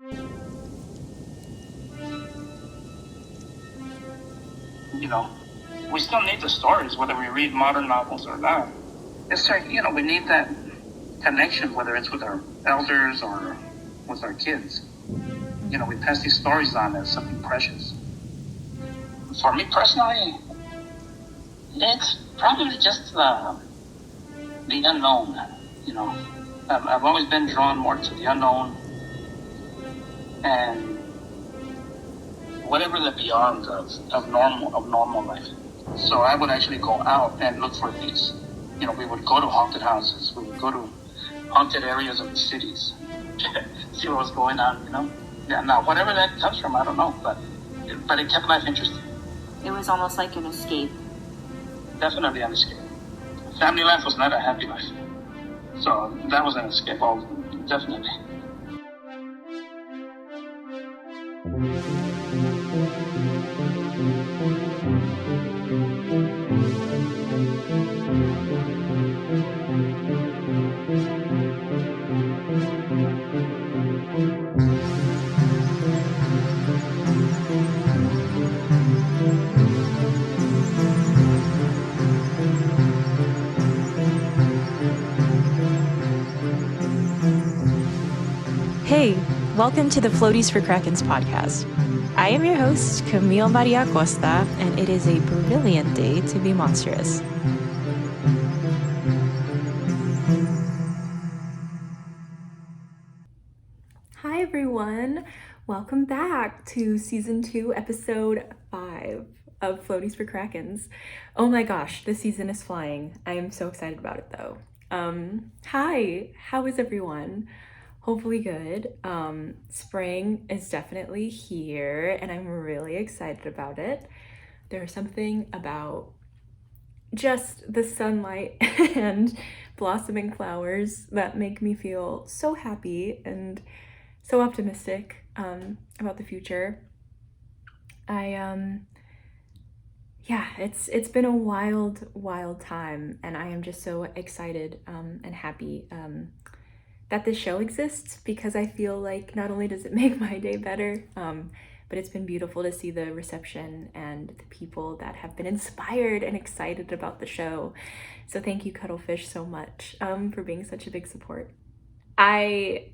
You know, we still need the stories, whether we read modern novels or not. It's like, we need that connection, whether it's with our elders or with our kids. We pass these stories on as something precious. For me personally, it's probably just the unknown. I've always been drawn more to the unknown and whatever the beyond of normal life. So I would actually go out and look for these. We would go to haunted houses. We would go to haunted areas of the cities, see what was going on. Yeah. Now whatever that comes from, I don't know, but it kept life interesting. It was almost like an escape. Definitely an escape. Family life was not a happy life, so that was an escape. Oh, definitely. Hey, welcome to the Floaties for Krakens podcast. I am your host, Camille Maria Costa, and it is a brilliant day to be monstrous. Hi everyone, welcome back to season 2, episode 5 of Floaties for Krakens. Oh my gosh, this season is flying. I am so excited about it though. Hi, how is everyone? Hopefully good. Spring is definitely here and I'm really excited about it. There's something about just the sunlight and blossoming flowers that make me feel so happy and so optimistic about the future. It's been a wild time and I am just so excited and happy that this show exists, because I feel like not only does it make my day better, but it's been beautiful to see the reception and the people that have been inspired and excited about the show. So thank you, Cuttlefish, so much for being such a big support. I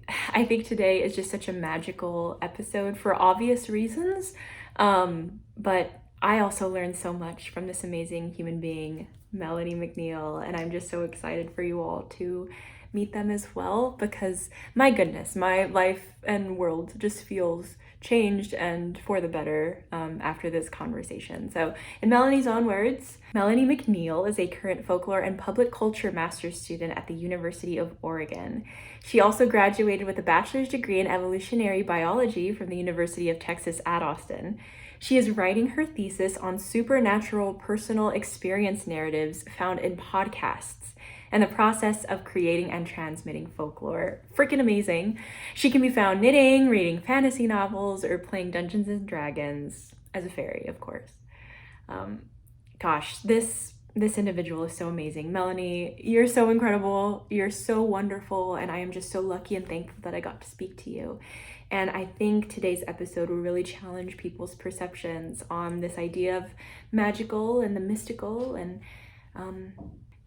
think today is just such a magical episode for obvious reasons, but I also learned so much from this amazing human being, Melanie McNeil, and I'm just so excited for you all to meet them as well, because my goodness, my life and world just feels changed and for the better after this conversation. So in Melanie's own words, Melanie McNeil is a current folklore and public culture master's student at the University of Oregon. She also graduated with a bachelor's degree in evolutionary biology from the University of Texas at Austin. She is writing her thesis on supernatural personal experience narratives found in podcasts and the process of creating and transmitting folklore. Freaking amazing. She can be found knitting, reading fantasy novels, or playing Dungeons and Dragons as a fairy, of course. Gosh, this individual is so amazing. Melanie, you're so incredible. You're so wonderful, and I am just so lucky and thankful that I got to speak to you. And I think today's episode will really challenge people's perceptions on this idea of magical and the mystical. And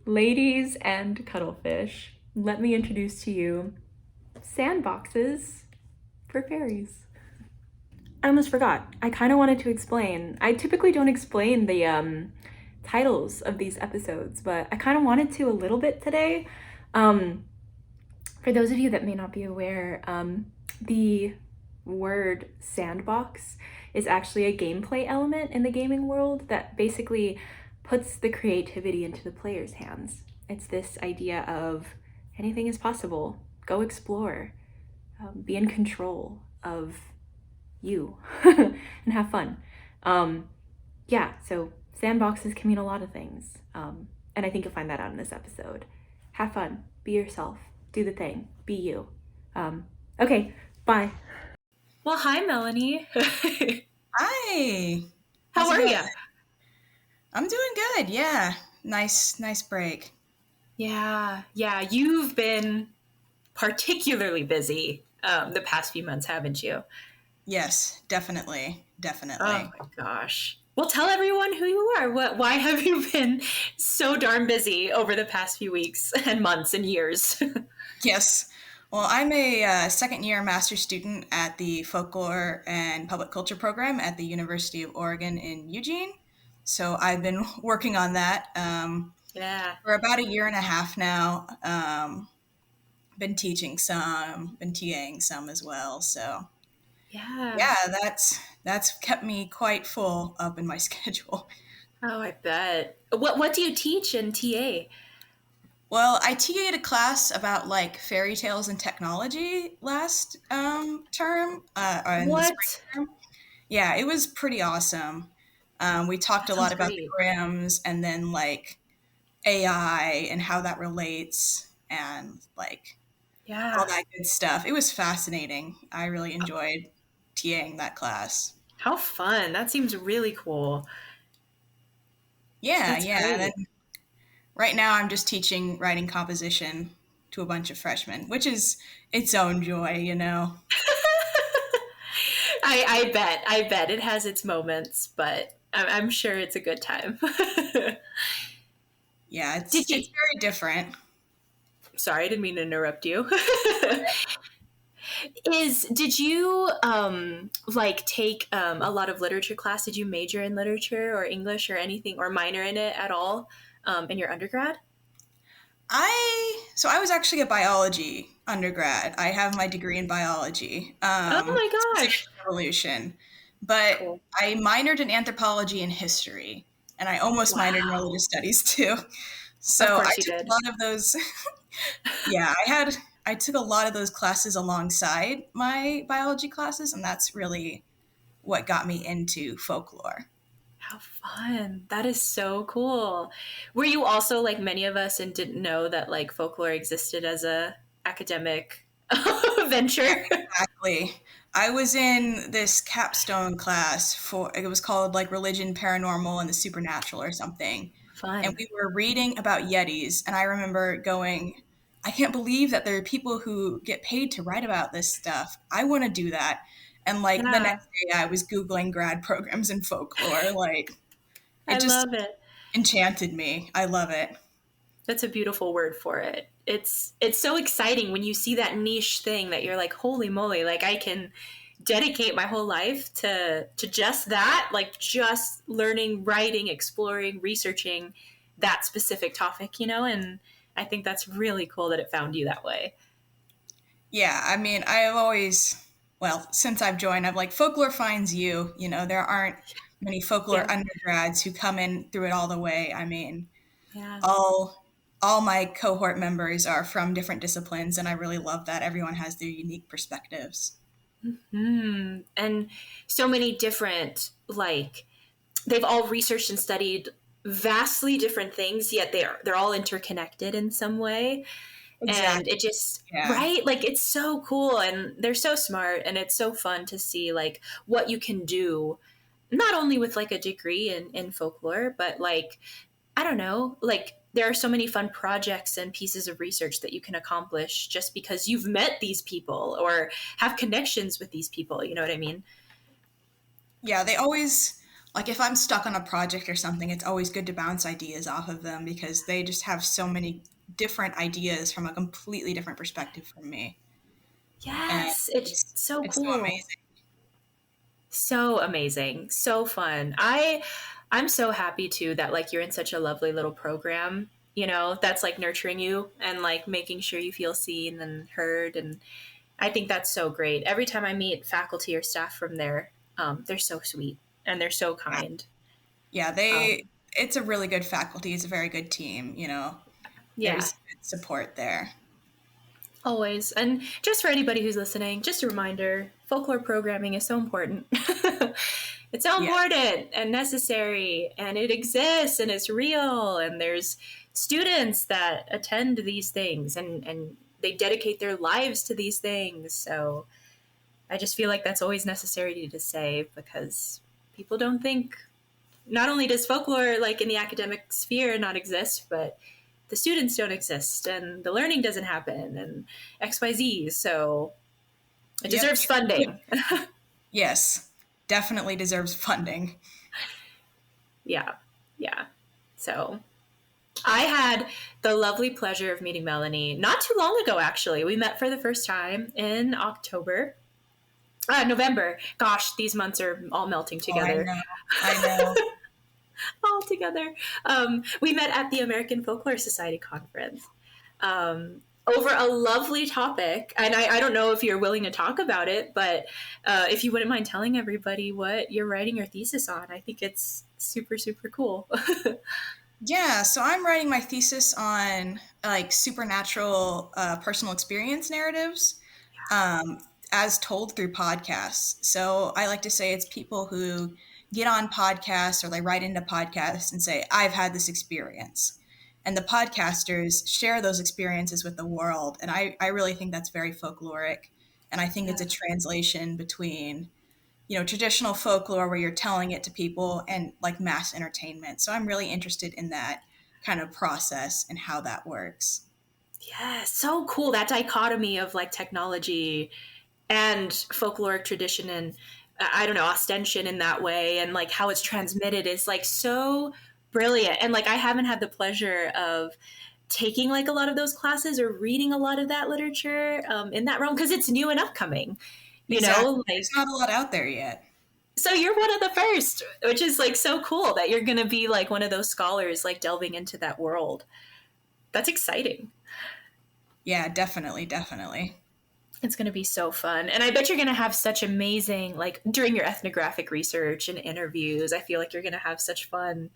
ladies and Cuttlefish, let me introduce to you Sandboxes for Fairies. I almost forgot. I kind of wanted to explain. I typically don't explain the titles of these episodes, but I kind of wanted to a little bit today. For those of you that may not be aware, the word sandbox is actually a gameplay element in the gaming world that basically puts the creativity into the player's hands. It's this idea of anything is possible. Go explore. Be in control of you and have fun. So sandboxes can mean a lot of things. And I think you'll find that out in this episode. Have fun. Be yourself. Do the thing. Be you. Okay, bye. Well, hi, Melanie. Hi. How are you? I'm doing good. Yeah. Nice break. Yeah. You've been particularly busy the past few months, haven't you? Yes, definitely. Oh Definitely. my gosh. Well, tell everyone who you are. Why have you been so darn busy over the past few weeks and months and years? Yes. Well, I'm a second year master's student at the Folklore and Public Culture program at the University of Oregon in Eugene. So I've been working on that Yeah. for about a year and a half now. Been teaching some, been TAing some as well. So Yeah. yeah, that's kept me quite full up in my schedule. Oh, I bet. What do you teach in TA? Well, I TA'd a class about like fairy tales and technology last term, or in the spring What? term. Yeah, it was pretty awesome. We talked That a lot sounds about the great. Grims and then like AI and how that relates and like all Yeah. that good stuff. It was fascinating. I really enjoyed TAing that class. How fun. That seems really cool. Yeah, That's yeah. And then great. right now I'm just teaching writing composition to a bunch of freshmen, which is its own joy, you know. I bet it has its moments, but I'm sure it's a good time. Yeah, Did you? it's very different. Sorry, I didn't mean to interrupt you. Did you like take a lot of literature class? Did you major in literature or English or anything or minor in it at all in your undergrad? I was actually a biology undergrad. I have my degree in biology, Oh my specifically gosh. evolution, but Cool. I minored in anthropology and history, and I almost minored in Wow. religious studies too. Of So I course you took a did. lot of those. Yeah, I took a lot of those classes alongside my biology classes, and that's really what got me into folklore. How fun. That is so cool. Were you also like many of us and didn't know that like folklore existed as a academic venture? Exactly. I was in this capstone class for it was called like religion, paranormal, and the supernatural or something. And Fun. we were reading about Yetis, and I remember going, I can't believe that there are people who get paid to write about this stuff. I want to do that. And like the Yeah, next day I was Googling grad programs in folklore. Like it I just love it. enchanted me. I love it. That's a beautiful word for it. It's so exciting when you see that niche thing that you're like, holy moly, like I can dedicate my whole life to just that, like just learning, writing, exploring, researching that specific topic, and I think that's really cool that it found you that way. Yeah, I mean, I've always, well, since I've joined, I'm like, folklore finds you. You know, there aren't many folklore Yeah. undergrads who come in through it all the way. I mean, Yeah. all my cohort members are from different disciplines, and I really love that everyone has their unique perspectives. And so many different, like, they've all researched and studied vastly different things, yet they're all interconnected in some way. And Exactly. it just, Yeah. right, like it's so cool and they're so smart and it's so fun to see like what you can do not only with like a degree in folklore, but like I don't know, like there are so many fun projects and pieces of research that you can accomplish just because you've met these people or have connections with these people, you know what I mean? Yeah, they always, like, if I'm stuck on a project or something, it's always good to bounce ideas off of them because they just have so many different ideas from a completely different perspective from me. And Yes, it's so it's so cool. amazing. So amazing, so fun. I'm so happy too that like you're in such a lovely little program, that's like nurturing you and like making sure you feel seen and heard, and I think that's so great. Every time I meet faculty or staff from there, they're so sweet and they're so Yeah. kind. Yeah, Um, it's a really good faculty. It's a very good team, you know. yeah, There's good support there. always. And just for anybody who's listening, just a reminder, folklore programming is so important. It's so Yeah. important and necessary, and it exists and it's real, and there's students that attend these things and they dedicate their lives to these things. So I just feel like that's always necessary to say because people don't think not only does folklore like in the academic sphere not exist, but the students don't exist and the learning doesn't happen and XYZ. So It Yep. deserves funding. Yes, definitely deserves funding. Yeah. Yeah. So I had the lovely pleasure of meeting Melanie not too long ago, actually. We met for the first time in October. November. Gosh, these months are all melting Oh, I together. know. I know. All together. We met at the American Folklore Society conference over a lovely topic. And I don't know if you're willing to talk about it, but if you wouldn't mind telling everybody what you're writing your thesis on, I think it's super, super cool. Yeah, so I'm writing my thesis on like supernatural personal experience narratives um, as told through podcasts. So I like to say it's people who get on podcasts or they write into podcasts and say, I've had this experience. And the podcasters share those experiences with the world. And I really think that's very folkloric. And I think it's a translation between traditional folklore where you're telling it to people and like mass entertainment. So I'm really interested in that kind of process and how that works. Yeah, so cool. That dichotomy of like technology and folkloric tradition and I don't know, ostension in that way and like how it's transmitted is like so brilliant. And like I haven't had the pleasure of taking like a lot of those classes or reading a lot of that literature in that realm because it's new and upcoming, you Exactly. know, like There's not a lot out there yet. so you're one of the first, which is like so cool that you're going to be like one of those scholars like delving into that world. That's exciting. Yeah, definitely, definitely. It's going to be so fun. And I bet you're going to have such amazing, like during your ethnographic research and interviews, I feel like you're going to have such fun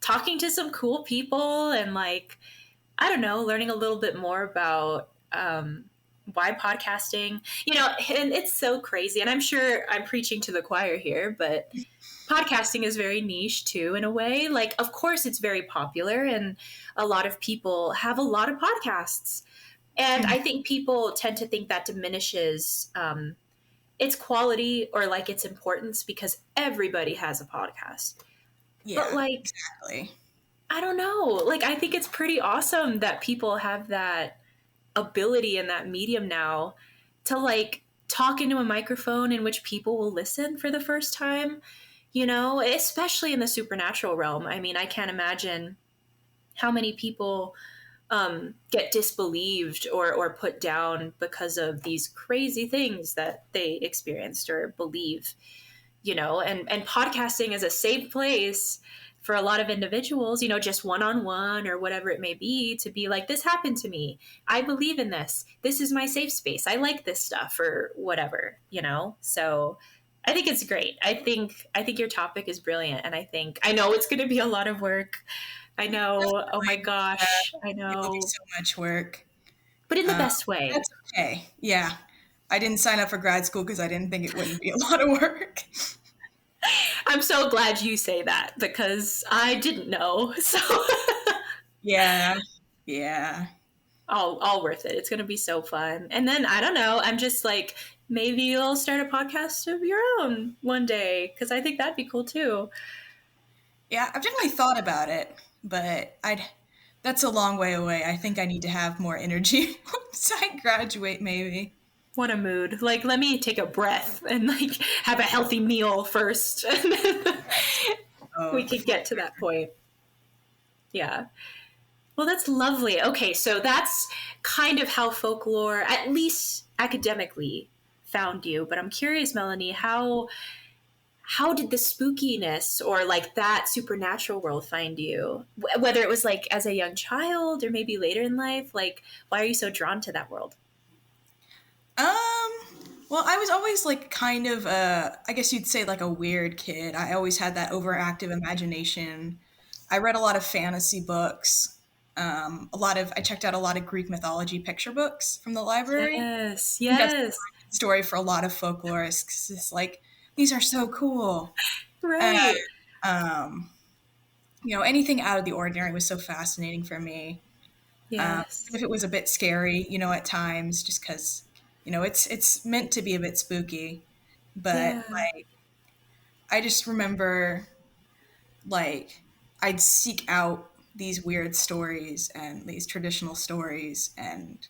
talking to some cool people and like, I don't know, learning a little bit more about why podcasting, you know, and it's so crazy. And I'm sure I'm preaching to the choir here, but podcasting is very niche too, in a way. Like, of course, it's very popular and a lot of people have a lot of podcasts. And I think people tend to think that diminishes its quality or like its importance because everybody has a podcast. Yeah, But like, exactly. I don't know. Like, I think it's pretty awesome that people have that ability and that medium now to like talk into a microphone in which people will listen for the first time, you know, especially in the supernatural realm. I mean, I can't imagine how many people get disbelieved or put down because of these crazy things that they experienced or believe, you know, and podcasting is a safe place for a lot of individuals, you know, just one-on-one or whatever it may be to be like, this happened to me. I believe in this. This is my safe space. I like this stuff or whatever, you know? So I think it's great. I think your topic is brilliant. And I know it's going to be a lot of work. I know. Oh my gosh. I It'll be know. so much work. But in the best way. That's okay. Yeah. I didn't sign up for grad school because I didn't think it wouldn't be a lot of work. I'm so glad you say that because I didn't know. So Yeah. Yeah. all worth it. It's going to be so fun. And then I don't know, I'm just like maybe you'll start a podcast of your own one day because I think that'd be cool too. Yeah, I've definitely thought about it, but that's a long way away. I think I need to have more energy once I graduate maybe. What a mood. Like let me take a breath and like have a healthy meal first and then Oh, we could get to that point. Yeah. Well, that's lovely. Okay, so that's kind of how folklore, at least academically, found you. But I'm curious, Melanie, how did the spookiness or like that supernatural world find you? Whether it was like as a young child or maybe later in life, like why are you so drawn to that world? well, I was always like kind of I guess you'd say like a weird kid. I always had that overactive imagination. I read a lot of fantasy books. I checked out a lot of Greek mythology picture books from the library. Yes, I think that's yes, the story for a lot of folklorists 'cause it's like these are so cool. And right. um, anything out of the ordinary was so fascinating for me. Yes, Even if it was a bit scary, at times, just because, it's meant to be a bit spooky. But yeah, like, I just remember, like, I'd seek out these weird stories and these traditional stories and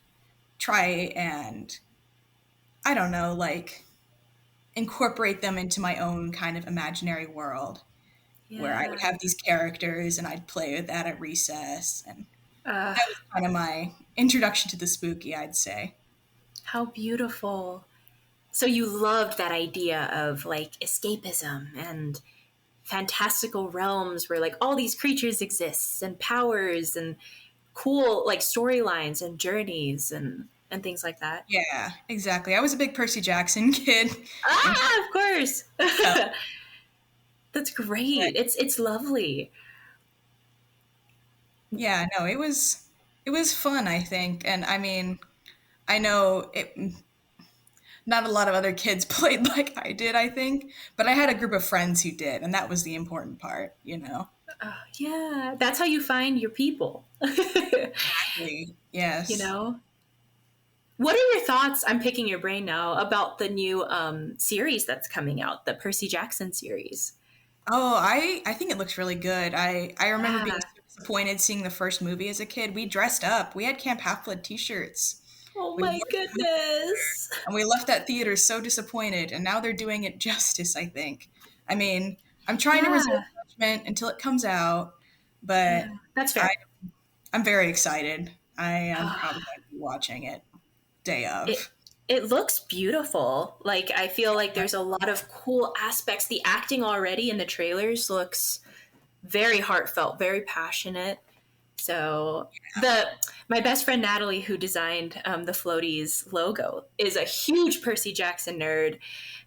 try and I don't know, like incorporate them into my own kind of imaginary world where I would Yeah. have these characters and I'd play with that at recess. And Uh, that was kind of my introduction to the spooky, I'd say. how beautiful. So you loved that idea of like escapism and fantastical realms where like all these creatures exist and powers and cool like storylines and journeys and things like that. Yeah, exactly. I was a big Percy Jackson kid. And Ah, of course. so, That's but great. It's lovely. yeah, no, it was fun, I think. And I mean, I know it not a lot of other kids played like I did, I think, but I had a group of friends who did, and that was the important part, you know. Yeah, that's how you find your people. Really, You yes. know? What are your thoughts? I'm picking your brain now about the new series that's coming out, the Percy Jackson series. Oh, I think it looks really good. I remember being Yeah. so disappointed seeing the first movie as a kid. We dressed up. We had Camp Half-Blood t-shirts. Oh We wore my the movie goodness. and we left that theater so disappointed, and now they're doing it justice, I think. I mean, I'm trying to reserve Yeah. judgment until it comes out, but Yeah. That's I, fair. I'm very excited. I am probably going to be watching it day It of. it looks beautiful. Like I feel like there's a lot of cool aspects. The acting already in the trailers looks very heartfelt, very passionate. So the my best friend Natalie, who designed the Floaties logo, is a huge Percy Jackson nerd.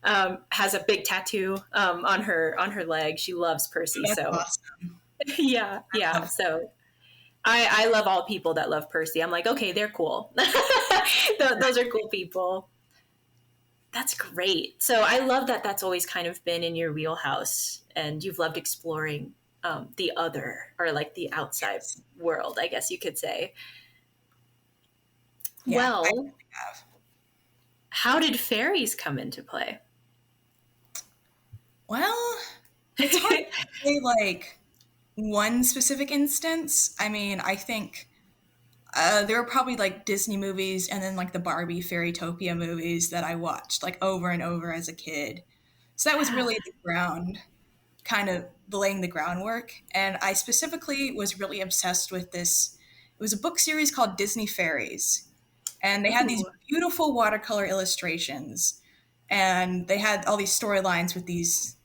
Has a big tattoo on her leg. She loves Percy. That's So awesome. yeah, I yeah. love So I love all people that love Percy. I'm like, okay, they're cool. Those are cool people. That's great. So I love that that's always kind of been in your wheelhouse and you've loved exploring the other or like the outside yes. world, I guess you could say. Yeah, I Well, have. how did fairies come into play? Well, it's hard to say like one specific instance. I mean, I think there were probably like Disney movies and then like the Barbie Fairytopia movies that I watched like over and over as a kid. So that was Yeah. really the ground, kind of laying the groundwork. And I specifically was really obsessed with this. It was a book series called Disney Fairies. And they had these Ooh, beautiful watercolor illustrations. And they had all these storylines with these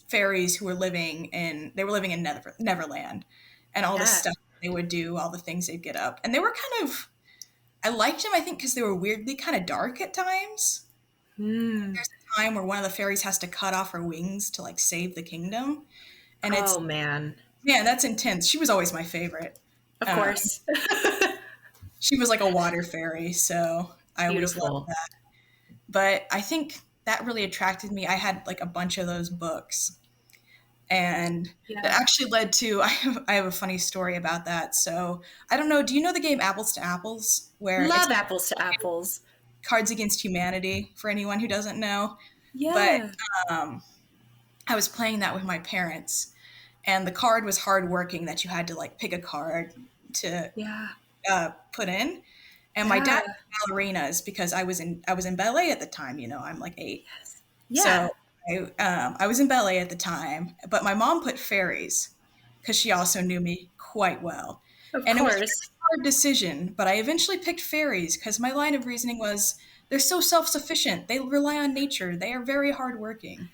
fairies who were living in Neverland, and all the yeah. stuff they would do, all the things they'd get up. And they were kind of, I liked them, I think, because they were weirdly kind of dark at times. Hmm. There's a time where one of the fairies has to cut off her wings to like save the kingdom. And Oh, man. man, that's intense. She was always my favorite. Of Um, course. she was like a water fairy, so I always loved Beautiful. that. But I think that really attracted me. I had like a bunch of those books, and that Yeah. actually led to I have a funny story about that. So I don't know. Do you know the game Apples to Apples, where it's Love apples to apples. Cards Against Humanity? For anyone who doesn't know, but Yeah. um, I was playing that with my parents, and the card was hard working that you had to like pick a card to Yeah. put in. And my Yeah. dad did ballerinas because I was in ballet at the time. I'm like 8. Yeah. So I was in ballet at the time, but my mom put fairies because she also knew me quite well. Of And it was a course. really hard decision, but I eventually picked fairies because my line of reasoning was they're so self sufficient. They rely on nature. They are very hardworking.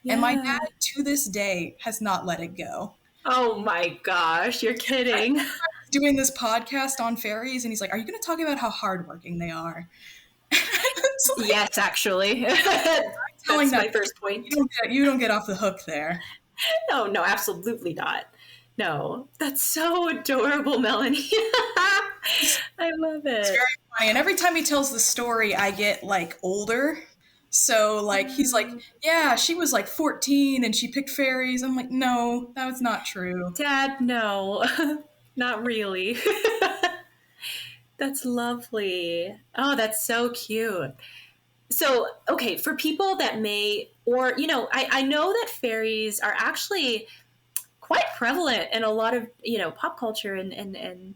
And my Yeah. dad, to this day, has not let it go. Oh my gosh, you're I kidding. was doing this podcast on fairies, and he's like, "Are you going to talk about how hardworking they are?" It's like, Yes, actually. telling That's my that first point. you don't get off the hook there. No, no, absolutely not. No, that's so adorable, Melanie. I love It's it. very funny, and every time he tells the story, I get like older. So like he's like, yeah, she was like 14 and she picked fairies. I'm like, no, that was not true. Dad, no, not really. That's lovely. Oh, that's so cute. So, okay, for people that may, or, I know that fairies are actually quite prevalent in a lot of, you know, pop culture and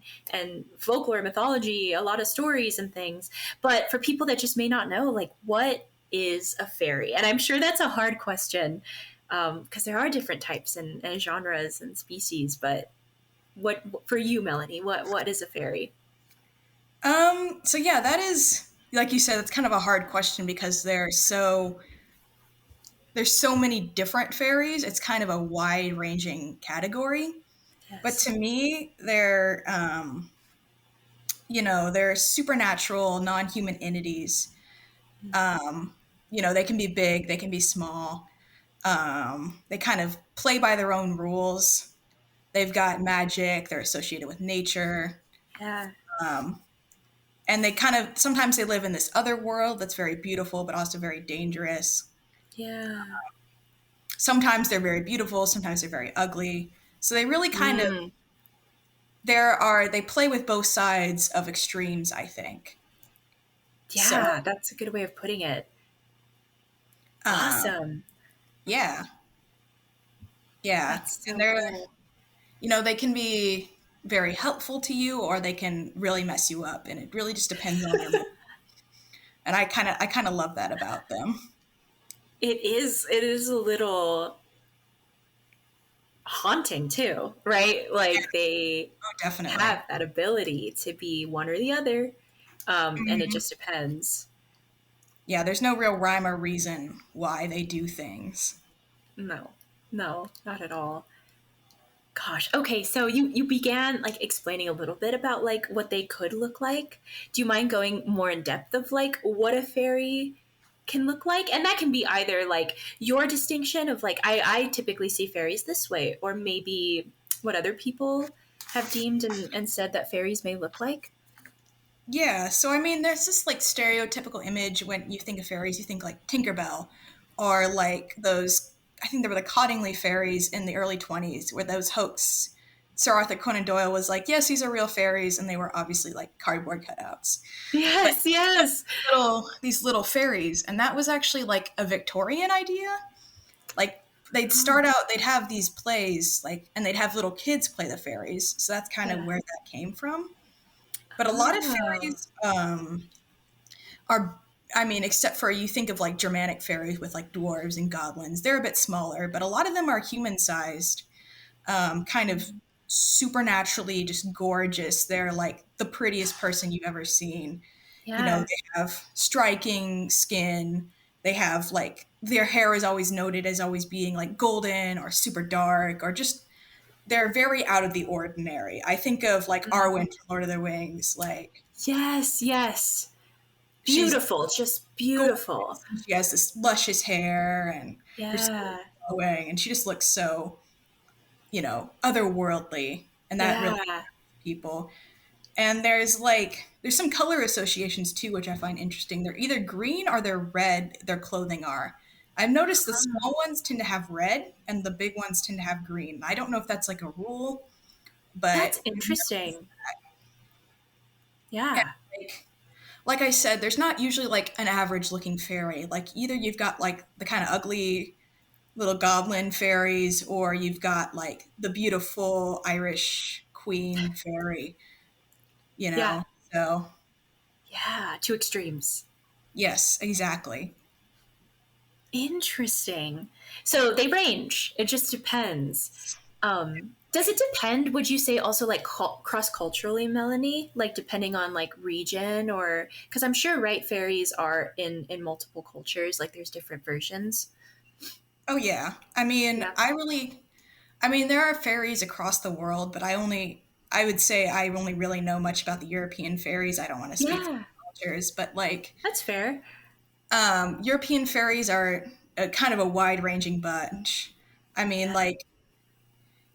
folklore, mythology, a lot of stories and things. But for people that just may not know, like, what is a fairy? And I'm sure that's a hard question, because there are different types and genres and species. But what for you, Melanie? What is a fairy? So yeah, that is, like you said, it's kind of a hard question because there's so many different fairies. It's kind of a wide ranging category. But to Yes. me, they're supernatural, non-human entities. Um, they can be big, they can be small. They kind of play by their own rules. They've got magic. They're associated with nature. Yeah. Um, and they kind of sometimes they live in this other world that's very beautiful but also very dangerous. Yeah. Sometimes they're very beautiful, sometimes they're very ugly. So they really kind of Mm. they play with both sides of extremes, I think. So Yeah, that's a good way of putting it. um, Awesome. yeah, yeah, That's and so cool. they can be very helpful to you or they can really mess you up, and it really just depends on your mood. And I kind of love that about them. It is a little haunting too, right? Like they Oh, definitely. have that ability to be one or the other. And it Mhm. just depends. Yeah, there's no real rhyme or reason why they do things. No, no, not at all. Gosh. Okay, so you began like explaining a little bit about like what they could look like. Do you mind going more in depth of like what a fairy can look like? And that can be either like your distinction of like I typically see fairies this way, or maybe what other people have deemed and said that fairies may look like. Yeah, so I mean, there's this like stereotypical image when you think of fairies, you think like Tinkerbell or like those, I think they were the Cottingley fairies in the early 20s, where those hoax. Sir Arthur Conan Doyle was like, yes, these are real fairies, and they were obviously like cardboard cutouts. But Yes, yes. these little fairies, and that was actually like a Victorian idea. Like they'd have these plays, like, and they'd have little kids play the fairies, so that's kind of Yeah. where that came from. But a lot of Oh, fairies are, I mean, except for you think of like Germanic fairies with like dwarves and goblins, they're a bit smaller, but a lot of them are human sized, kind of supernaturally just gorgeous. They're like the prettiest person you've ever seen. yeah, They have striking skin. They have like their hair is always noted as always being like golden or super dark or just they're very out of the ordinary. I think of like Arwen from Lord of the Rings. Like yes, yes. she's Beautiful, just beautiful. gorgeous. And she has this luscious hair and her skin is Yeah, glowing, and she just looks so, otherworldly, and that really yeah. people. And there's some color associations too, which I find interesting. They're either green or they're red. Their clothing are. I've noticed the small ones tend to have red, and the big ones tend to have green. I don't know if that's like a rule, but That's interesting. yeah, Yeah. like I said, there's not usually like an average looking fairy. Like either you've got like the kind of ugly little goblin fairies, or you've got like the beautiful Irish queen fairy, you Yeah. know? So, Yeah. Two extremes. yes, exactly. Interesting. So they range. It just depends. Does it depend, would you say, also like cross culturally, Melanie? Like depending on like region, or because I'm sure, right, fairies are in multiple cultures, like there's different versions. Oh, yeah. Yeah. I mean, there are fairies across the world, but I would say I only really know much about the European fairies. I don't want to speak for Yeah. cultures, but like, That's fair. European fairies are a kind of a wide ranging bunch. I mean, Yeah. like,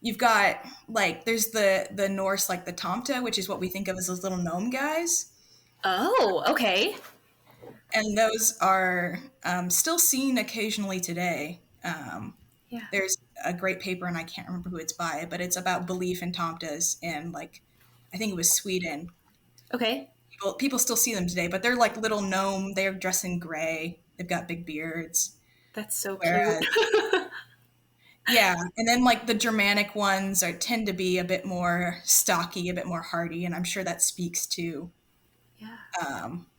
you've got like there's the Norse like the Tomta, which is what we think of as those little gnome guys, Oh, okay. and those are still seen occasionally today. Yeah. There's a great paper, and I can't remember who it's by, but it's about belief in Tomtas, and like I think it was Sweden. Okay. People still see them today, but they're like little gnome. They're dressed in gray. They've got big beards. That's so cute. Whereas Yeah, and then like the Germanic ones tend to be a bit more stocky, a bit more hardy, and I'm sure that speaks to Yeah.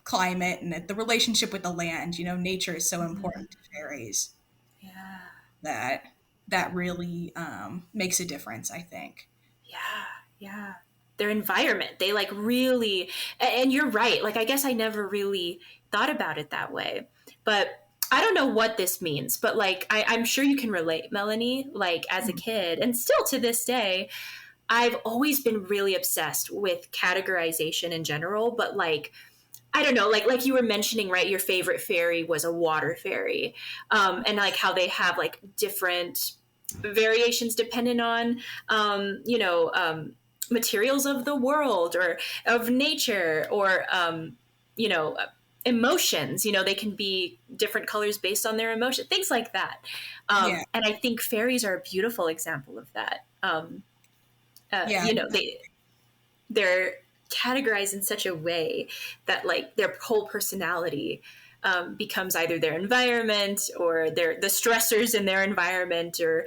climate and the relationship with the land. Nature is so Mhm. important to fairies Yeah. that that really makes a difference, I think. Yeah. Yeah. Their environment, they like really, and you're right. Like, I guess I never really thought about it that way. But I don't know what this means, but like, I'm sure you can relate, Melanie. Like, as a kid, and still to this day, I've always been really obsessed with categorization in general, but like, I don't know, like you were mentioning, right? Your favorite fairy was a water fairy, and like how they have like different variations depending on, materials of the world or of nature or, you know, emotions. They can be different colors based on their emotion, things like that. Yeah, And I think fairies are a beautiful example of that. yeah, They're categorized in such a way that like their whole personality becomes either their environment or the stressors in their environment or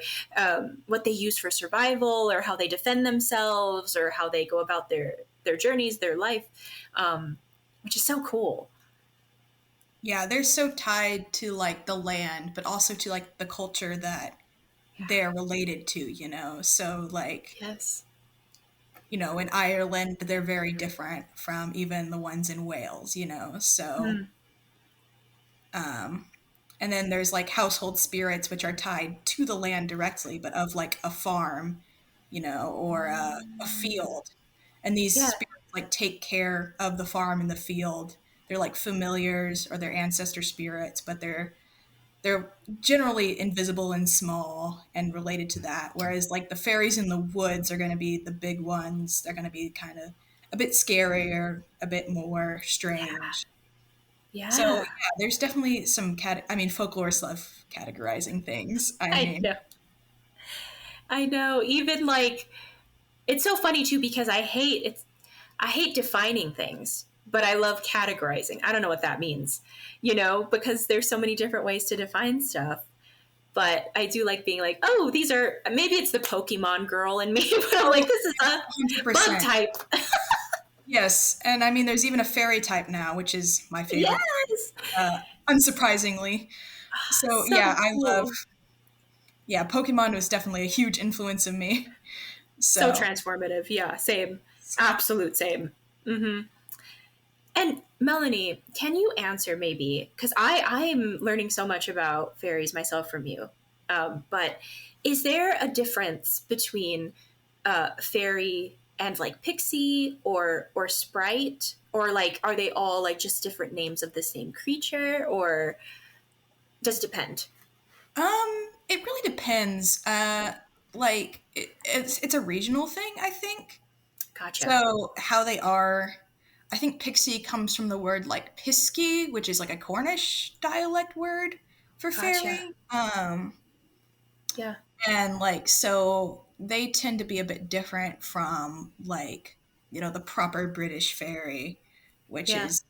what they use for survival or how they defend themselves or how they go about their journeys, their life, which is so cool. yeah. They're so tied to like the land, but also to like the culture that they're related to. So like Yes. in Ireland, they're very different from even the ones in Wales. So Mm. and then there's like household spirits, which are tied to the land directly, but of like a farm, or a field. And these Yeah. spirits like take care of the farm and the field. They're like familiars or their ancestor spirits, but they're generally invisible and small and related to that. Whereas like the fairies in the woods are going to be the big ones. They're going to be kind of a bit scarier, a bit more Yeah. strange. So Yeah. yeah, there's definitely some I mean, folklorists love categorizing things. I I mean, know. I know. Even like, it's so funny too because I hate defining things, but I love categorizing. I don't know what that means, because there's so many different ways to define stuff. But I do like being like, oh, these are, maybe it's the Pokemon girl in me, but I'm like, this is a bug 100%. type. Yes, and I mean, there's even a fairy type now, which is my favorite, Yes. unsurprisingly. So yeah, So I love. cool. Yeah, Pokemon was definitely a huge influence in me. So So transformative. Yeah, same. Absolute same. Hmm. And Melanie, can you answer maybe? Because I'm learning so much about fairies myself from you. But is there a difference between fairy and like pixie or sprite, or like are they all like just different names of the same creature, or does it depend? it really depends. Like it's a regional thing, I think. Gotcha. So how they are, I think pixie comes from the word like pisky, which is like a Cornish dialect word for Gotcha. fairy. Yeah. And like so they tend to be a bit different from like the proper British fairy, which Yeah. is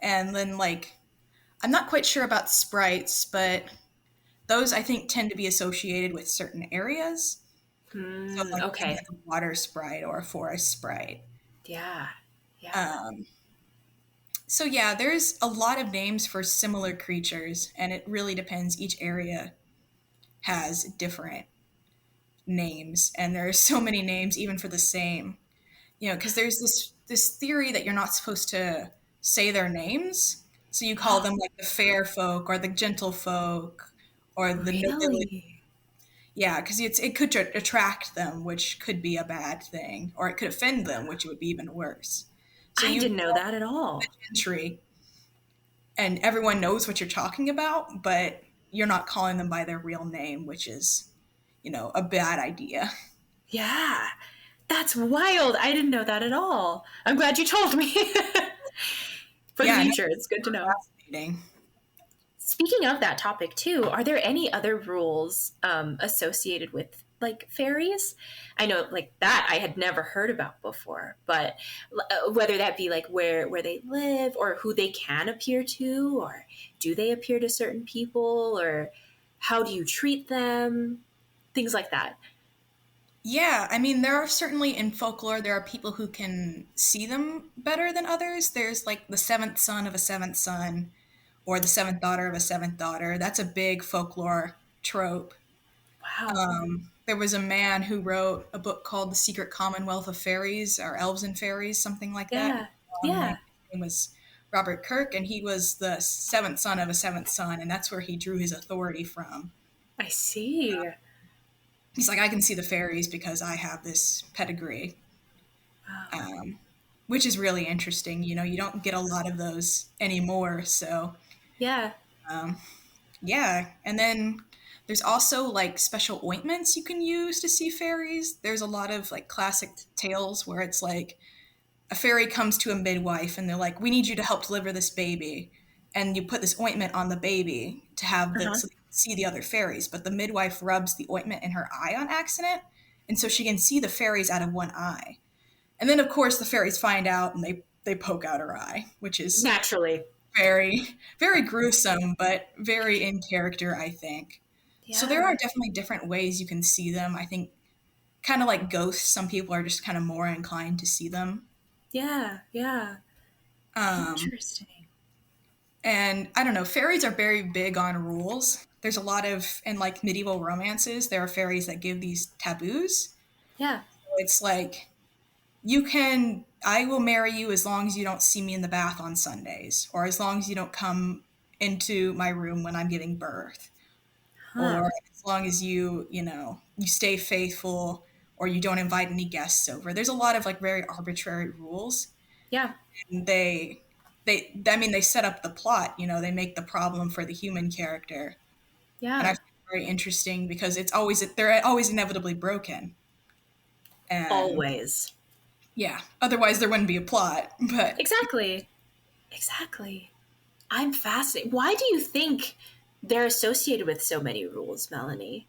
and then like I'm not quite sure about sprites, but those I think tend to be associated with certain areas. So like maybe Okay. like a water sprite or a forest sprite. Yeah. Yeah. Um, so yeah, there's a lot of names for similar creatures, and it really depends. Each area has different names, and there are so many names even for the same. Because there's this theory that you're not supposed to say their names, so you call them like the fair folk or the gentle folk or the nobility. Really? Yeah, because it could attract them, which could be a bad thing, or it could offend them, which would be even worse. So I you didn't know call that at the all. gentry, and everyone knows what you're talking about, but you're not calling them by their real name, which is, a bad idea. Yeah. That's wild. I didn't know that at all. I'm glad you told me. For the Yeah, no, future, it's good to super know. fascinating. Speaking of that topic, too, are there any other rules associated with like fairies? I know like that I had never heard about before, but whether that be like where they live or who they can appear to, or do they appear to certain people, or how do you treat them, things like that. Yeah, I mean, there are certainly in folklore, there are people who can see them better than others. There's like the seventh son of a seventh son, or the seventh daughter of a seventh daughter. That's a big folklore trope. Wow. There was a man who wrote a book called The Secret Commonwealth of Fairies, or Elves and Fairies, something like that. Yeah. Yeah. His name was Robert Kirk, and he was the seventh son of a seventh son, and that's where he drew his authority from. I see. He's like, I can see the fairies because I have this pedigree, Wow. which is really interesting. You know, you don't get a lot of those anymore. So, Yeah. yeah. And then there's also like special ointments you can use to see fairies. There's a lot of like classic tales where it's like a fairy comes to a midwife and they're like, we need you to help deliver this baby. And you put this ointment on the baby to have the, Uh-huh. so they can see the other fairies. But the midwife rubs the ointment in her eye on accident. And so she can see the fairies out of one eye. And then, of course, the fairies find out and they poke out her eye, which is Naturally. very, very gruesome, but very in character, I think. So there Yeah. are definitely different ways you can see them. I think kind of like ghosts, some people are just kind of more inclined to see them. Yeah. Yeah. Um, Interesting. and I don't know, fairies are very big on rules. There's a lot of, in like medieval romances, there are fairies that give these taboos. Yeah. It's like, I will marry you as long as you don't see me in the bath on Sundays, or as long as you don't come into my room when I'm giving birth, Huh. or as long as you stay faithful, or you don't invite any guests over. There's a lot of like very arbitrary rules. Yeah. And I mean, they set up the plot, they make the problem for the human character. And I Yeah. find it very interesting because they're always inevitably broken. And Always. yeah, otherwise there wouldn't be a plot. But Exactly. Exactly. I'm fascinated. Why do you think they're associated with so many rules, Melanie?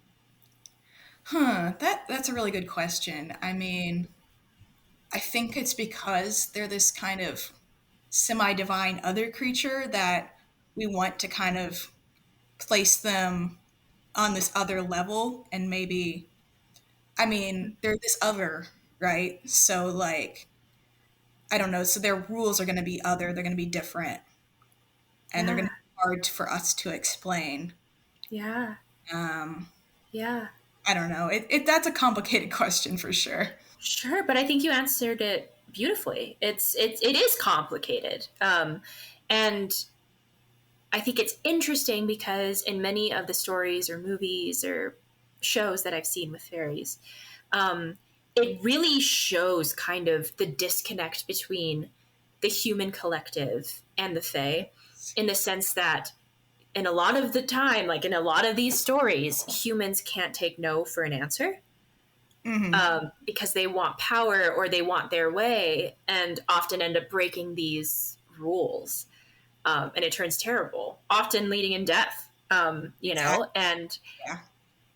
that's a really good question. I mean, I think it's because they're this kind of semi-divine other creature that we want to kind of place them on this other level, and maybe, I mean, they're this other, right? So like, I don't know, so their rules are going to be other, they're going to be different, and they're going Yeah. to be hard for us to explain. Yeah. um Yeah. I don't know, that's a complicated question for sure. Sure, but I think you answered it beautifully. It is complicated, and I think it's interesting because in many of the stories or movies or shows that I've seen with fairies, um, it really shows kind of the disconnect between the human collective and the fae, in the sense that in a lot of the time, like in a lot of these stories, humans can't take no for an answer, Hmm. because they want power or they want their way, and often end up breaking these rules. And it turns terrible, often leading in death, Exactly. and Yeah.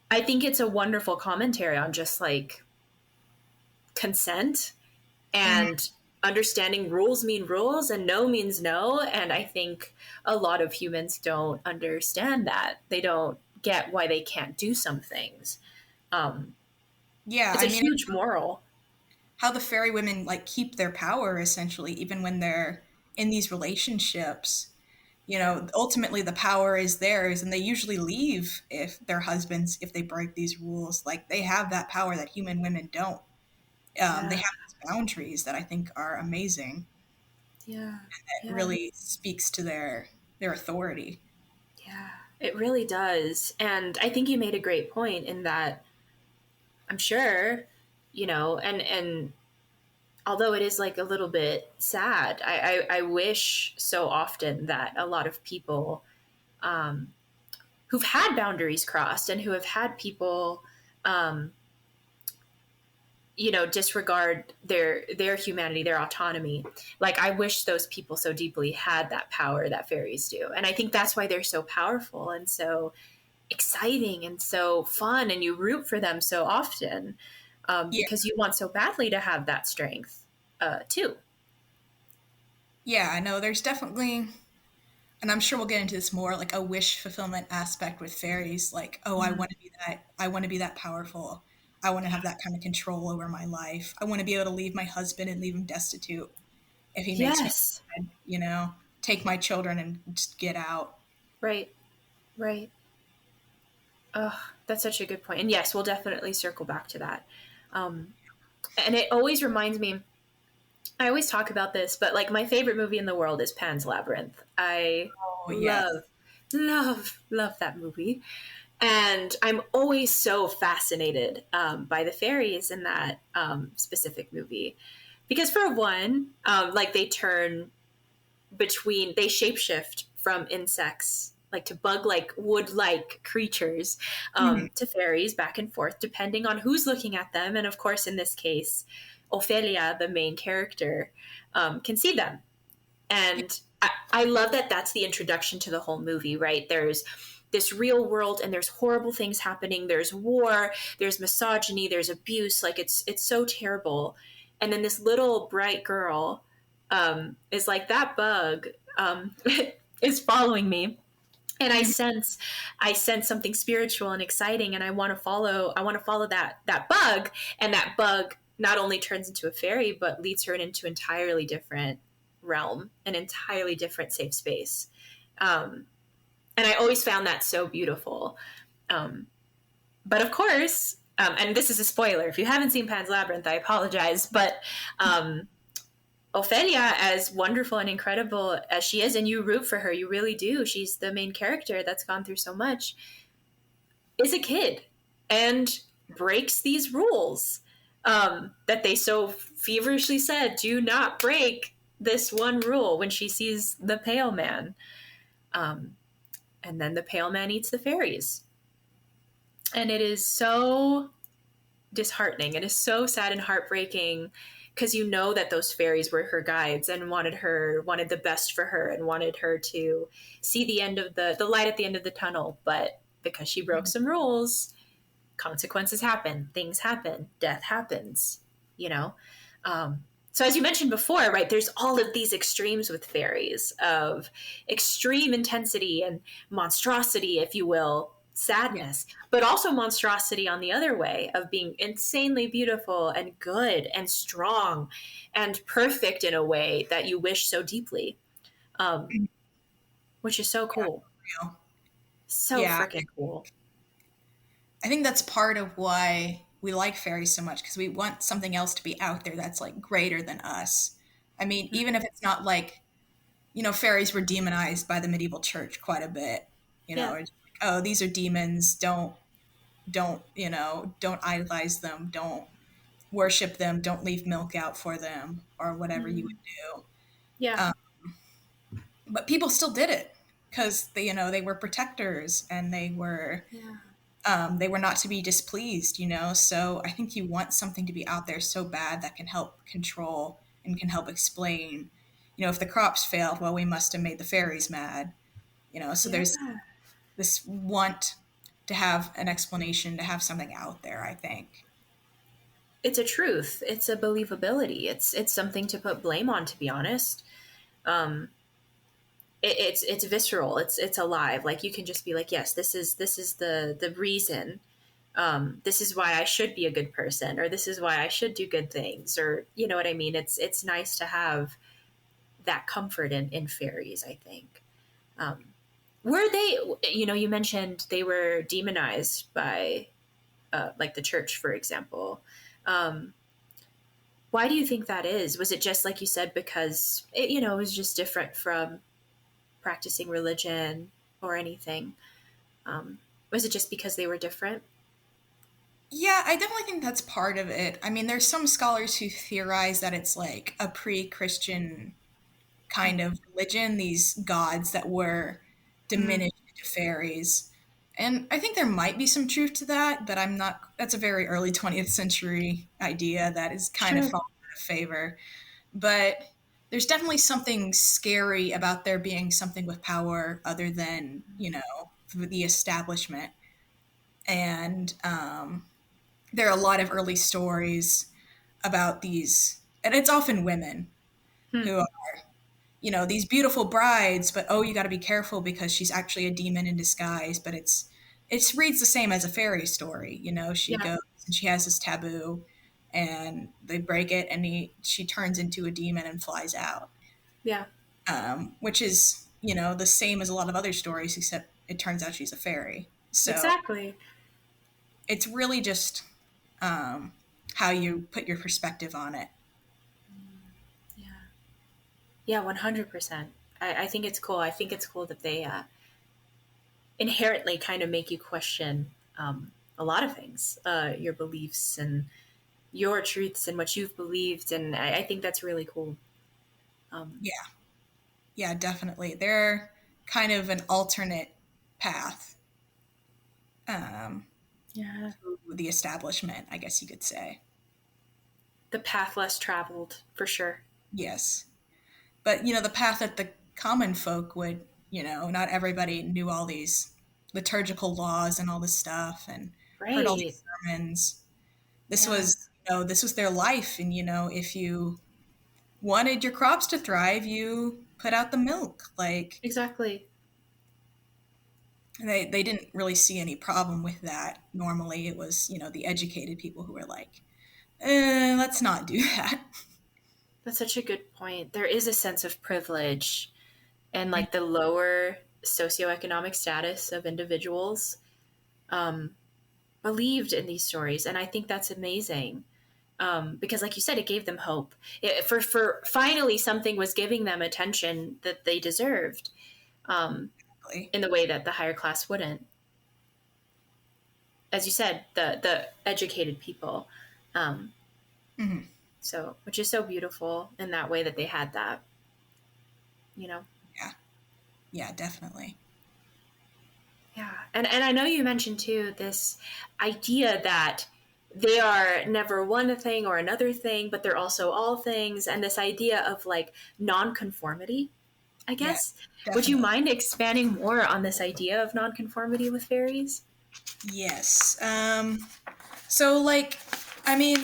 I think it's a wonderful commentary on just like consent Hmm. and understanding rules mean rules and no means no. And I think a lot of humans don't understand that. They don't get why they can't do some things. Um, Yeah, it's a I mean, huge moral. how the fairy women like keep their power essentially even when they're in these relationships. Ultimately the power is theirs, and they usually leave if their husbands, if they break these rules. Like, they have that power that human women don't. They Yeah, have these boundaries that I think are amazing. yeah, It yeah, really speaks to their authority. yeah. It really does. And I think you made a great point in that I'm sure, and although it is like a little bit sad, I wish so often that a lot of people, um, who've had boundaries crossed and who have had people, um, disregard their humanity, their autonomy. Like, I wish those people so deeply had that power that fairies do. And I think that's why they're so powerful and so exciting and so fun, and you root for them so often, Yeah, because you want so badly to have that strength, too. yeah, I know. There's definitely and I'm sure we'll get into this more, like a wish fulfillment aspect with fairies. Like, oh, I Mm. want to be that. I want to be that powerful. I want to have that kind of control over my life. I want to be able to leave my husband and leave him destitute if he makes me Yes. mad, you know, take my children and just get out. Right. Right. Oh, that's such a good point. And yes, we'll definitely circle back to that. Um, and it always reminds me, I always talk about this, but like my favorite movie in the world is Pan's Labyrinth. I Oh yes. love, love that movie. And I'm always so fascinated by the fairies in that specific movie. Because, for one, like they shapeshift from insects like to bug like wood like creatures Mhm. to fairies back and forth depending on who's looking at them, and of course in this case Ophelia, the main character, can see them. And I love that that's the introduction to the whole movie, right? There's this real world and there's horrible things happening, there's war, there's misogyny, there's abuse, like it's so terrible. And then this little bright girl is like, that bug is following me, and I sense something spiritual and exciting, and I want to follow that bug. And that bug not only turns into a fairy but leads her into an entirely different realm, an entirely different safe space. um, and I always found that so beautiful. um, but of course, and this is a spoiler if you haven't seen Pan's Labyrinth, I apologize, but um, Ophelia, as wonderful and incredible as she is, and you root for her, you really do. She's the main character that's gone through so much, is a kid and breaks these rules that they so feverishly said, do not break this one rule, when she sees the pale man. Um, and then the pale man eats the fairies. And it is so disheartening. It is so sad and heartbreaking, because you know that those fairies were her guides and wanted the best for her and wanted her to see the end of the light at the end of the tunnel. But because she broke some rules, consequences happen, things happen, death happens, you know? So as you mentioned before, right, there's all of these extremes with fairies of extreme intensity and monstrosity, if you will, Yeah. sadness, but also monstrosity on the other way of being insanely beautiful and good and strong and perfect in a way that you wish so deeply, um, which is so cool. Real. So Yeah. freaking cool. I think that's part of why we like fairies so much, because we want something else to be out there that's like greater than us. I mean, even if it's not like, fairies were demonized by the medieval church quite a bit. Yeah. It's like, oh, these are demons. Don't idolize them. Don't worship them. Don't leave milk out for them, or whatever you would Mm. do. Yeah. Um, but people still did it because they were protectors, and Yeah. they were not to be displeased. So I think you want something to be out there so bad that can help control and can help explain. If the crops failed, well, we must have made the fairies mad. So Yeah. there's this want to have an explanation, to have something out there, I think. It's a truth. It's a believability. It's something to put blame on, to be honest. Um, it's visceral. It's alive. Like you can just be like, yes, this is the reason. This is why I should be a good person, or this is why I should do good things, or you know what I mean. It's nice to have that comfort in fairies, I think. Um, were they? You mentioned they were demonized by like the church, for example. Um, Why do you think that is? Was it just like you said, because it was just different from practicing religion or anything? Um, was it just because they were different? Yeah, I definitely think that's part of it. I mean, there's some scholars who theorize that it's like a pre-Christian kind of religion, these gods that were Mm, diminished into fairies. And I think there might be some truth to that, but I'm not, that's a very early 20th century idea that is kind of sure. fallen out of favor. But there's definitely something scary about there being something with power other than, the establishment. And there are a lot of early stories about these, and it's often women Hmm. who these beautiful brides, but oh, you got to be careful because she's actually a demon in disguise. But it reads the same as a fairy story. She Yeah. goes and she has this taboo, and they break it, and she turns into a demon and flies out, Yeah. which is the same as a lot of other stories, except it turns out she's a fairy. So Exactly. it's really just how you put your perspective on it. Yeah. Yeah, 100%. I think it's cool. I think it's cool that they inherently kind of make you question a lot of things, your beliefs and your truths and what you've believed. And I think that's really cool. Yeah, yeah, definitely. They're kind of an alternate path um, Yeah. to the establishment, I guess you could say. The path less traveled, for sure. Yes. But, the path that the common folk would, not everybody knew all these liturgical laws and all this stuff and heard all Right. these sermons. This Yeah. was, this was their life. And, if you wanted your crops to thrive, you put out the milk. Like, Exactly. they didn't really see any problem with that. Normally it was, the educated people who were like, let's not do that. That's such a good point. There is a sense of privilege and like the lower socioeconomic status of individuals um, believed in these stories. And I think that's amazing. Because like you said, it gave them hope. For finally something was giving them attention that they deserved in the way that the higher class wouldn't. As you said, the educated people. Um, Mhm. so, which is so beautiful in that way that they had that, you know? Yeah. Yeah, definitely. Yeah. And I know you mentioned too this idea that they are never one thing or another thing, but they're also all things. And this idea of like nonconformity, I Yeah, guess. Would you definitely. mind expanding more on this idea of nonconformity with fairies? Yes. So like, I mean,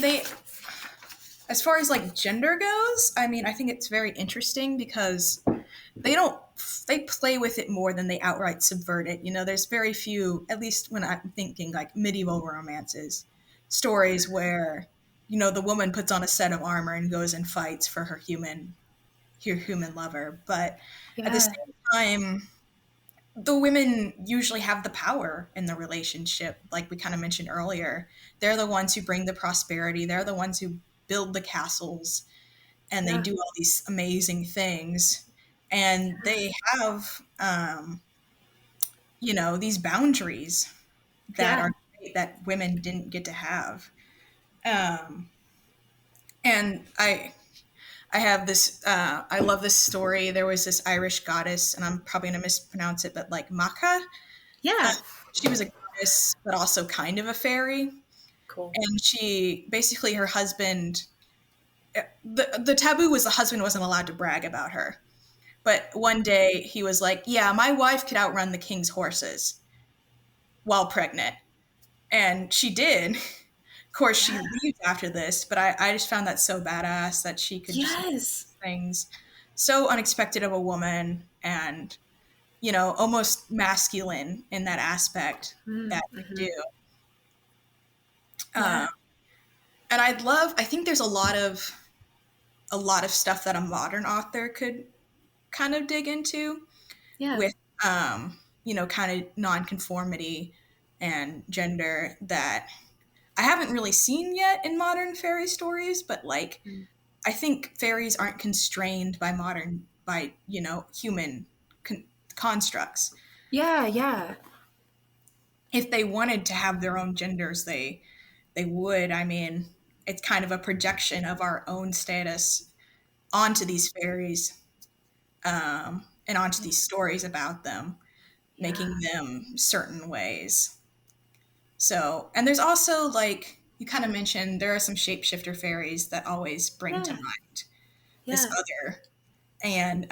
as far as like gender goes, I mean, I think it's very interesting because they don't, they play with it more than they outright subvert it. There's very few, at least when I'm thinking like medieval romances, stories where, the woman puts on a set of armor and goes and fights for her human lover. But at the Yeah. same time, the women usually have the power in the relationship, like we kind of mentioned earlier. They're the ones who bring the prosperity, they're the ones who build the castles, and they Yeah. do all these amazing things, and they have these boundaries that Yeah. are that women didn't get to have. um, and I have this I love this story. There was this Irish goddess, and I'm probably going to mispronounce it, but like Macha. Uh, Yeah. she was a goddess, but also kind of a fairy. Cool. And she basically, her husband, the taboo was the husband wasn't allowed to brag about her. But one day he was like, "Yeah, my wife could outrun the king's horses while pregnant," and she did. Of course, she Yeah. leaves after this, but I just found that so badass that she could just do Yes. things so unexpected of a woman, and almost masculine in that aspect that they Mm-hmm. do. Yeah. Um, and I think there's a lot of stuff that a modern author could kind of dig into Yeah. with kind of nonconformity and gender that I haven't really seen yet in modern fairy stories. But like, Mm. I think fairies aren't constrained by human constructs. Yeah. Yeah. If they wanted to have their own genders, they would. I mean, it's kind of a projection of our own status onto these fairies, and onto these stories about them, Yeah. making them certain ways. So, and there's also, like you kind of mentioned, there are some shapeshifter fairies that always bring to Yeah. mind this Yeah. other. And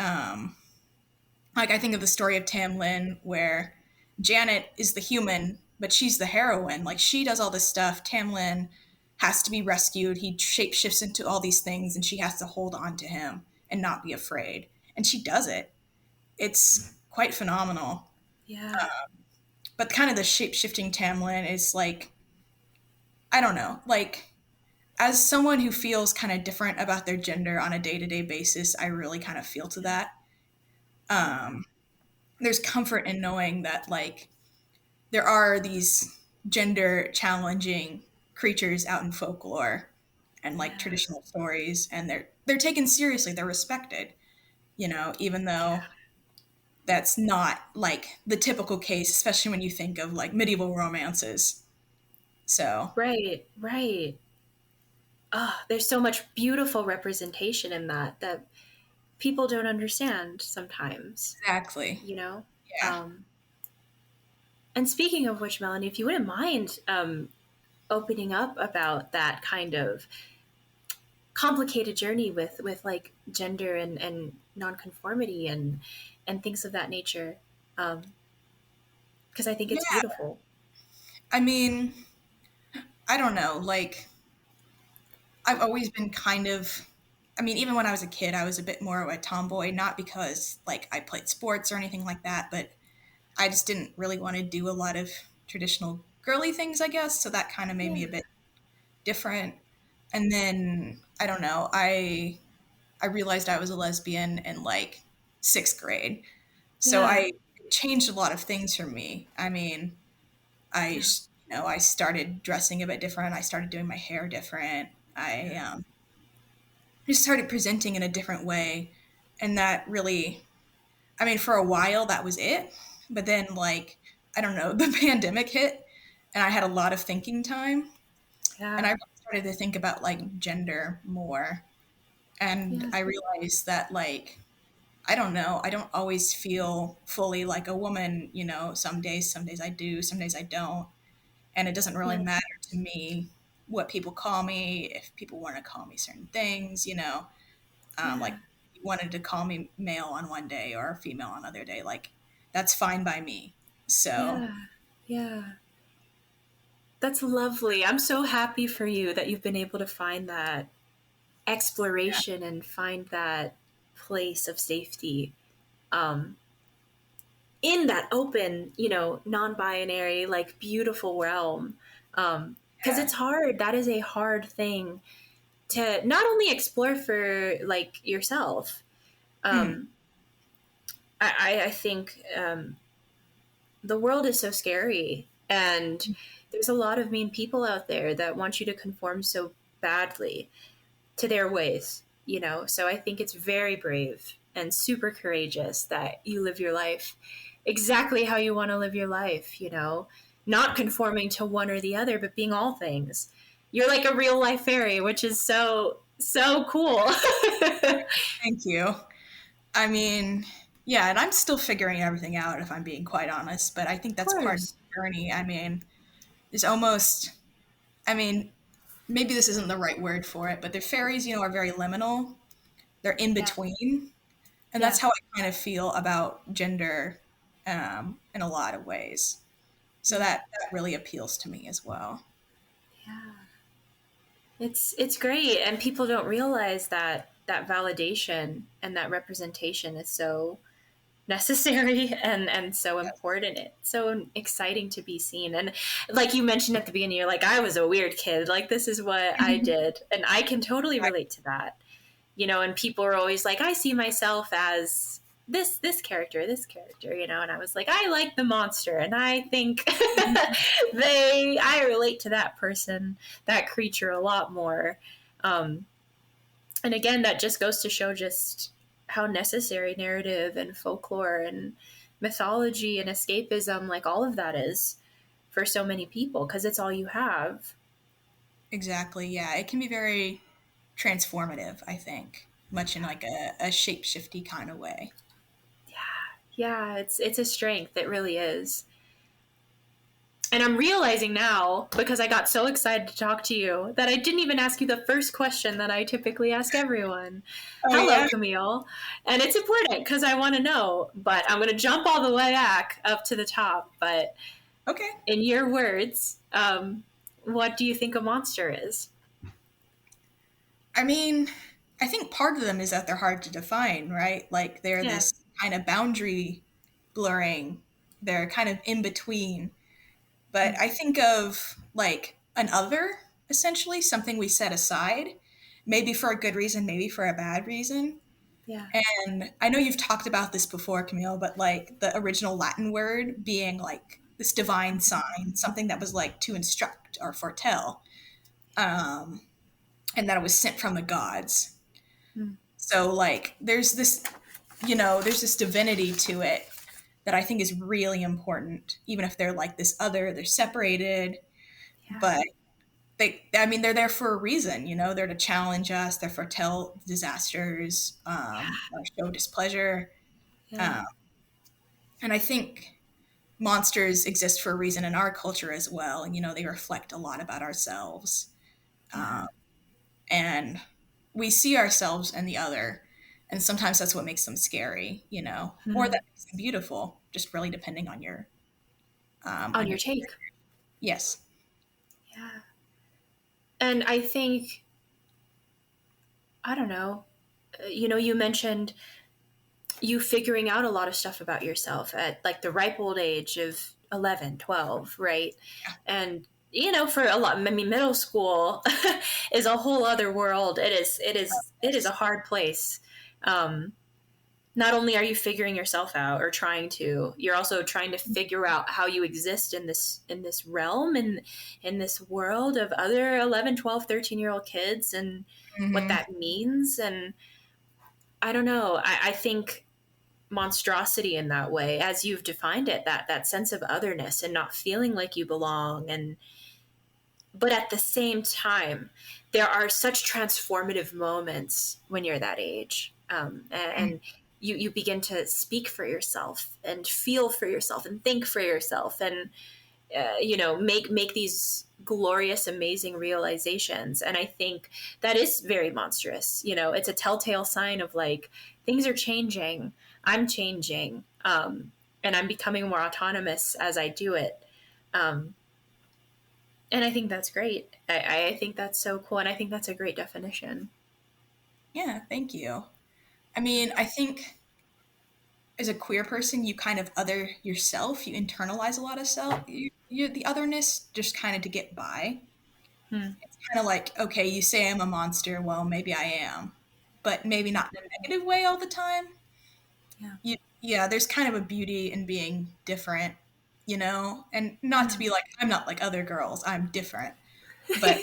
like, I think of the story of Tamlin, where Janet is the human, but she's the heroine. Like, she does all this stuff. Tamlin has to be rescued. He shapeshifts into all these things, and she has to hold on to him and not be afraid. and she does it. It's quite phenomenal. Yeah. But kind of the shape-shifting Tamlin is like, I don't know, like as someone who feels kind of different about their gender on a day-to-day basis, I really kind of feel to that. Um, there's comfort in knowing that like there are these gender challenging creatures out in folklore and like Yeah. traditional stories, and they're taken seriously, they're respected, you know, even Yeah. though that's not like the typical case, especially when you think of like medieval romances. So Right. Right. Oh, there's so much beautiful representation in that people don't understand sometimes, exactly. you know? Yeah. Um, and speaking of which, Melanie, if you wouldn't mind opening up about that kind of complicated journey with like gender and nonconformity and things of that nature, because I think Yeah. it's beautiful. I mean, I don't know, like I've always been kind of, I mean, even when I was a kid, I was a bit more of a tomboy, not because like I played sports or anything like that, but I just didn't really want to do a lot of traditional girly things, I guess. So that kind of made Yeah. me a bit different. And then I don't know, I realized I was a lesbian in like 6th grade. So Yeah. I it changed a lot of things for me. I mean, Yeah. I started dressing a bit different. I started doing my hair different. Yeah. I just started presenting in a different way, and that really, I mean, for a while that was it, but then like I don't know, the pandemic hit and I had a lot of thinking time, and I Yeah. really started to think about like gender more, and Yeah. I realized that like I don't know, I don't always feel fully like a woman, you know, some days I do, some days I don't, and it doesn't really Yeah. matter to me what people call me, if people want to call me certain things, you know. Yeah. Like you wanted to call me male on one day or female on another day, like that's fine by me. So Yeah. Yeah. That's lovely. I'm so happy for you that you've been able to find that yeah, exploration and find that place of safety um, in that open, non-binary, like beautiful realm. Because yeah. it's hard. That is a hard thing to not only explore for like yourself. Hmm. Um, I think the world is so scary, and there's a lot of mean people out there that want you to conform so badly to their ways, So I think it's very brave and super courageous that you live your life exactly how you want to live your life, not conforming to one or the other, but being all things. You're like a real life fairy, which is so, so cool. Of Thank you. I mean, yeah, and I'm still figuring everything out if I'm being quite honest, but I think that's part of course. the journey. I mean, there's almost, I mean, maybe this isn't the right word for it, but the fairies, you know, are very liminal. They're in Yeah. between. And that's Yeah. how I kind of feel about gender in a lot of ways. So Yeah. that really appeals to me as well. Yeah. It's great, and people don't realize that validation and that representation is so necessary and so important. It's so exciting to be seen. And like you mentioned at the beginning, you're like, I was a weird kid. Like this is what I did, and I can totally relate to that. And people are always like, I see myself as this character, and I was like, I like the monster, and I think I relate to that person, that creature a lot more. um and again, that just goes to show just how necessary narrative and folklore and mythology and escapism, like all of that is for so many people, because it's all you have. Exactly. Yeah, it can be very transformative, I think, much in like a shape-shifty kind of way. Yeah, it's a strength. It really is. And I'm realizing now, because I got so excited to talk to you, that I didn't even ask you the first question that I typically ask everyone. Oh Hello, yeah. Camille. And it's important because I want to know, but I'm going to jump all the way back up to the top. But Okay. in your words, what do you think a monster is? I mean, I think part of them is that they're hard to define, right? Like they're Yeah. this kind of boundary blurring. They're kind of in between. But I think of like an other, essentially, something we set aside, maybe for a good reason, maybe for a bad reason. Yeah. And I know you've talked about this before, Camille, but like the original Latin word being like this divine sign, something that was like to instruct or foretell, um, and that it was sent from the gods. Mm. So like there's this, there's this divinity to it that I think is really important, even if they're like this other, they're separated, Yeah. but they're there for a reason, they're to challenge us, they're foretell disasters, or show displeasure. Yeah. Um, and I think monsters exist for a reason in our culture as well. And, they reflect a lot about ourselves. Yeah. And we see ourselves in the other. And sometimes that's what makes them scary, or Mm. that makes them beautiful, just really depending on your, On your take. yes. Yeah. And I think, I don't know, you mentioned you figuring out a lot of stuff about yourself at like the ripe old age of 11, 12, right? And for a lot, I mean, middle school is a whole other world. It is a hard place. um Not only are you figuring yourself out or trying to, you're also trying to figure out how you exist in this realm and in this world of other 11, 12, 13-year-old kids, and what Mm-hmm. that means. And I don't know, I think monstrosity in that way, as you've defined it, that sense of otherness and not feeling like you belong. And but at the same time, there are such transformative moments when you're that age, and you begin to speak for yourself and feel for yourself and think for yourself, and make these glorious, amazing realizations. And I think that is very monstrous. It's a telltale sign of like things are changing. I'm changing, and I'm becoming more autonomous as I do it. Um, and I think that's great. I think that's so cool. And I think that's a great definition. Yeah, thank you. I mean, I think as a queer person, you kind of other yourself. You internalize a lot of self. The otherness just kind of to get by. Hmm. It's kind of like, okay, you say I'm a monster. Well, maybe I am, but maybe not in a negative way all the time. Yeah. Yeah, there's kind of a beauty in being different, and not to be like, I'm not like other girls. I'm different. But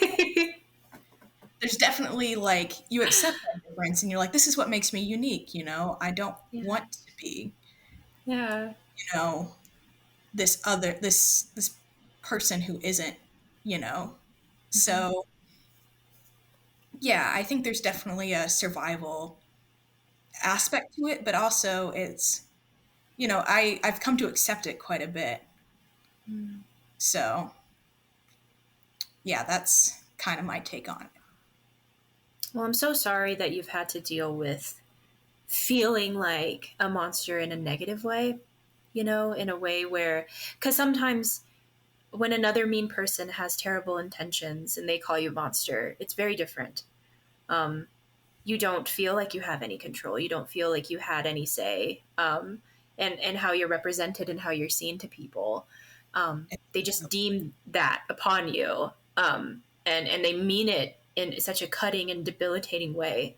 there's definitely like, you accept that difference and you're like, this is what makes me unique. I don't Yeah. want to be, Yeah. you know, this person who isn't, you know. Mm-hmm. So yeah, I think there's definitely a survival aspect to it, but also it's, I've come to accept it quite a bit. Mm. So yeah, that's kind of my take on it. Well, I'm so sorry that you've had to deal with feeling like a monster in a negative way, in a way where, because sometimes when another mean person has terrible intentions and they call you a monster, it's very different. Um, you don't feel like you have any control. You don't feel like you had any say, and how you're represented and how you're seen to people. They just deem that upon you, and they mean it in such a cutting and debilitating way.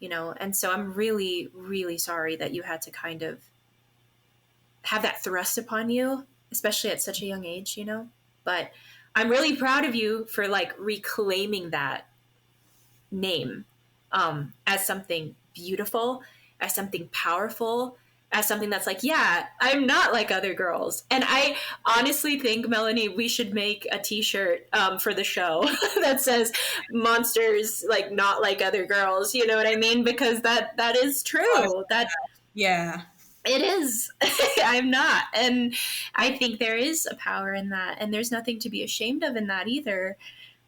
And so I'm really, really sorry that you had to kind of have that thrust upon you, especially at such a young age. But I'm really proud of you for like reclaiming that name, as something beautiful, as something powerful, as something that's like, yeah, I'm not like other girls. And I honestly think, Melanie, we should make a t-shirt, for the show that says monsters, like not like other girls. You know what I mean? Because that is true. That Yeah. it is. I'm not. And I think there is a power in that. And there's nothing to be ashamed of in that either.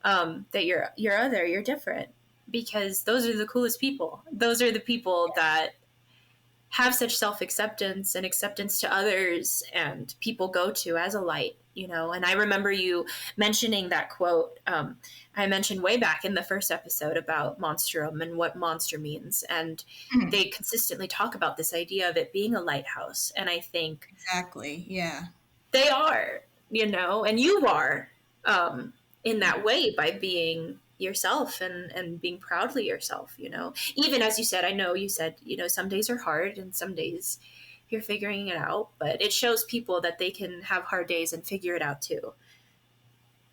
That you're other, you're different, because those are the coolest people. Those are the people that have such self-acceptance and acceptance to others and people go to as a light, you know. And I remember you mentioning that quote, I mentioned way back in the first episode about monstrum and what monster means, and Mhm. they consistently talk about this idea of it being a lighthouse. And I think Exactly. Yeah. they are, you know, and you are, in that way by being yourself and being proudly yourself, you know. Even as you said, I know you said, you know, some days are hard and some days you're figuring it out, but it shows people that they can have hard days and figure it out too,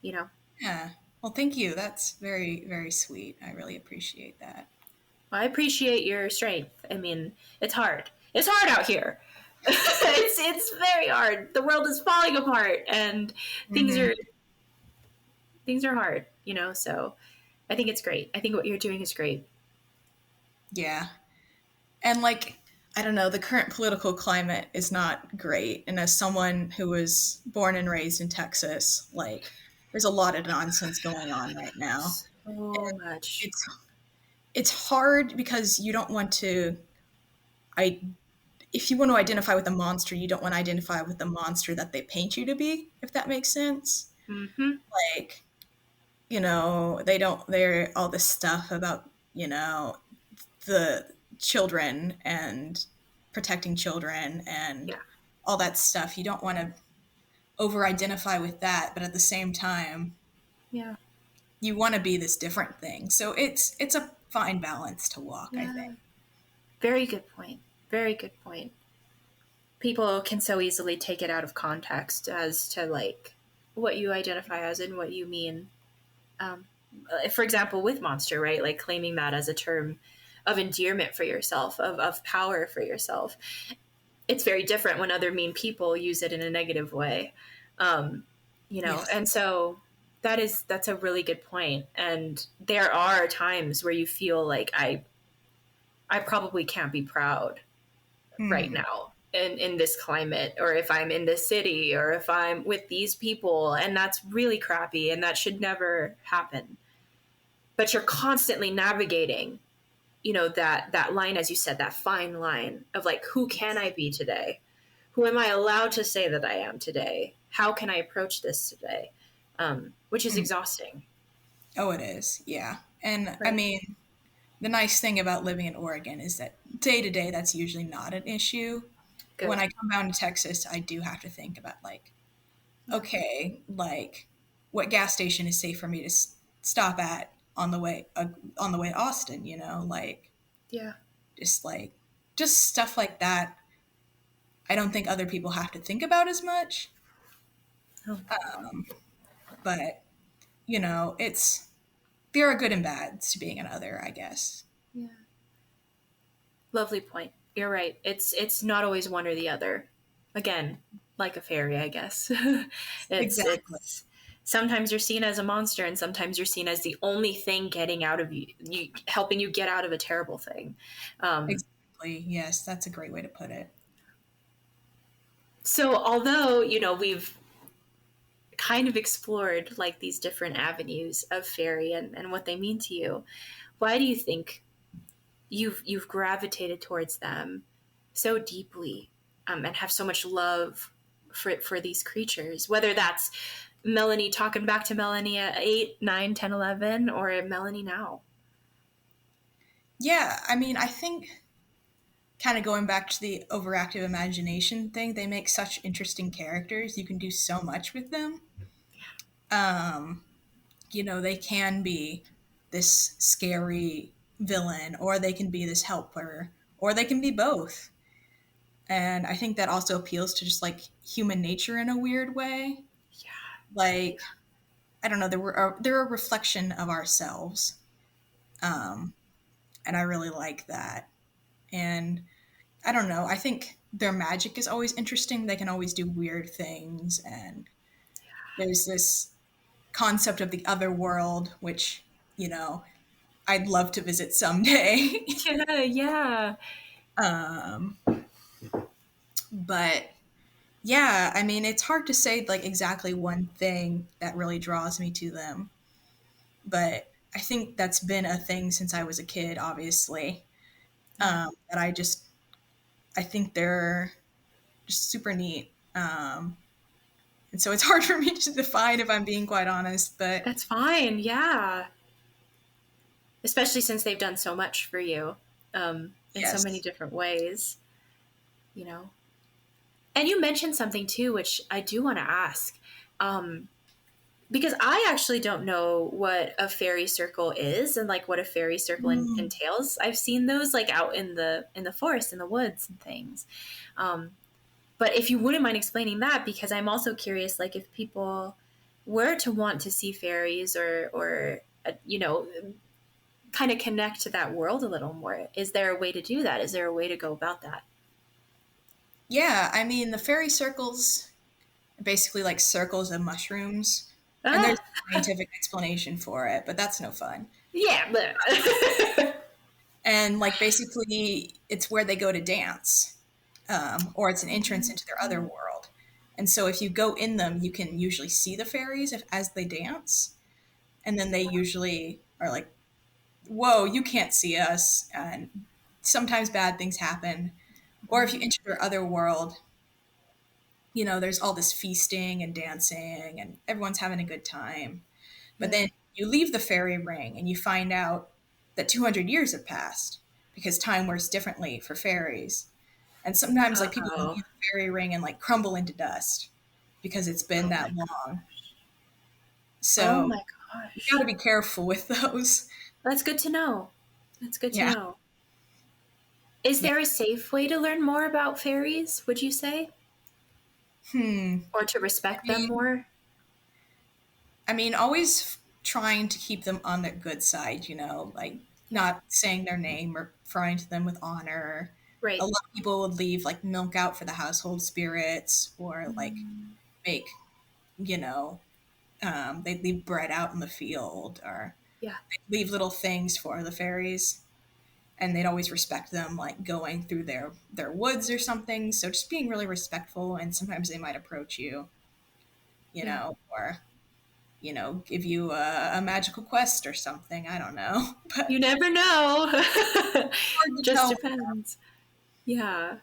you know. Yeah. Well, thank you. That's very, very sweet. I really appreciate that. I appreciate your strength. I mean, it's hard. It's hard out here. It's very hard. The world is falling apart, and things Hmm. are things are hard. You know, so I think it's great. I think what you're doing is great. Yeah. And like, I don't know, the current political climate is not great. And as someone who was born and raised in Texas, like, there's a lot of nonsense going on right now. So much. It's it's hard because you don't want to I if you want to identify with a monster, you don't want to identify with the monster that they paint you to be, if that makes sense. Mm-hmm. Like, they don't they're all this stuff about, the children and protecting children and Yeah. all that stuff. You don't want to over identify with that, but at the same time, Yeah. you want to be this different thing. So it's a fine balance to walk, I Yeah. think. Very good point. Very good point. People can so easily take it out of context as to like what you identify as and what you mean. Um, for example, with monster, right? Like claiming that as a term of endearment for yourself, of power for yourself. It's very different when other mean people use it in a negative way. Um, you know, Yes. and so that's a really good point. And there are times where you feel like I probably can't be proud right Hmm. now in this climate, or if I'm in this city, or if I'm with these people, and that's really crappy and that should never happen. But you're constantly navigating, you know, that line, as you said, that fine line of like, who can I be today? Who am I allowed to say that I am today? How can I approach this today? Which is Hmm. exhausting, Oh, it is. Yeah. And I right? mean, the nice thing about living in Oregon is that day to day, that's usually not an issue. But when Good. I come down to Texas, I do have to think about, like, Yeah. okay, like, what gas station is safe for me to stop at on the way to Austin, like, Yeah. just like just stuff like that. I don't think other people have to think about as much, Oh, but it's there are good and bads to being an other, I guess. yeah. Lovely point. You're right. It's not always one or the other. Again, like a fairy, I guess. Exactly. It's sometimes you're seen as a monster, and sometimes you're seen as the only thing getting out of you helping you get out of a terrible thing. Um, Exactly. Yes, that's a great way to put it. so although, you know, we've kind of explored like these different avenues of fairy and what they mean to you, why do you think you've gravitated towards them so deeply, and have so much love for these creatures, whether that's Melanie talking back to Melanie at 8, 9, 10, 11, or Melanie now? Yeah, I mean, I think kind of going back to the overactive imagination thing, they make such interesting characters. You can do so much with them. Um, they can be this scary villain, or they can be this helper, or they can be both. And I think that also appeals to just like human nature in a weird way. Like, I don't know, they're a reflection of ourselves. Um, and I really like that. And I don't know, I think their magic is always interesting. They can always do weird things, and there's this concept of the other world, which, I'd love to visit someday. Yeah, yeah, um, but yeah, I mean, it's hard to say like exactly one thing that really draws me to them, but I think that's been a thing since I was a kid, obviously. yeah. That I just I think they're just super neat. And so it's hard for me to define, if I'm being quite honest, but That's fine. Yeah. Especially since they've done so much for you in so many yes. different ways, you know. And you mentioned something too, which I do want to ask. Um, because I actually don't know what a fairy circle is and like what a fairy circle Mm. entails. I've seen those like out in the forest, in the woods and things. Um, but if you wouldn't mind explaining that, because I'm also curious, like if people were to want to see fairies or you know, kind of connect to that world a little more, is there a way to do that? Is there a way to go about that? Yeah, I mean, the fairy circles are basically like circles of mushrooms, and there's Ah, a scientific explanation for it, but that's no fun. yeah. And like basically, it's where they go to dance, or it's an entrance into their other Mm. world. And so, if you go in them, you can usually see the fairies as they dance, and then they usually are like, "Whoa, you can't see us!" And sometimes bad things happen. Or if you enter their other world, there's all this feasting and dancing, and everyone's having a good time. But Yeah. then you leave the fairy ring and you find out that 200 years have passed because time works differently for fairies. And sometimes, like, people leave Oh. the fairy ring and like crumble into dust because it's been Oh my that god. long. Oh So my you got to gosh. be careful with those. That's good to know. That's good to Yeah. know. Is Yeah. there a safe way to learn more about fairies, would you say? Hmm. Or to I respect them mean, more? always trying to keep them on the good side, like Yeah. not saying their name or referring to them with honor. A Right. lot of people would leave like milk out for the household spirits, or like Mm, make, you know, they'd leave bread out in the field, or yeah. they'd leave little things for the fairies. And they'd always respect them, like going through their woods or something. So just being really respectful, and sometimes they might approach you, Yeah. or give you a magical quest or something. I don't know, but You never know. hard to Just tell. depends. Yeah.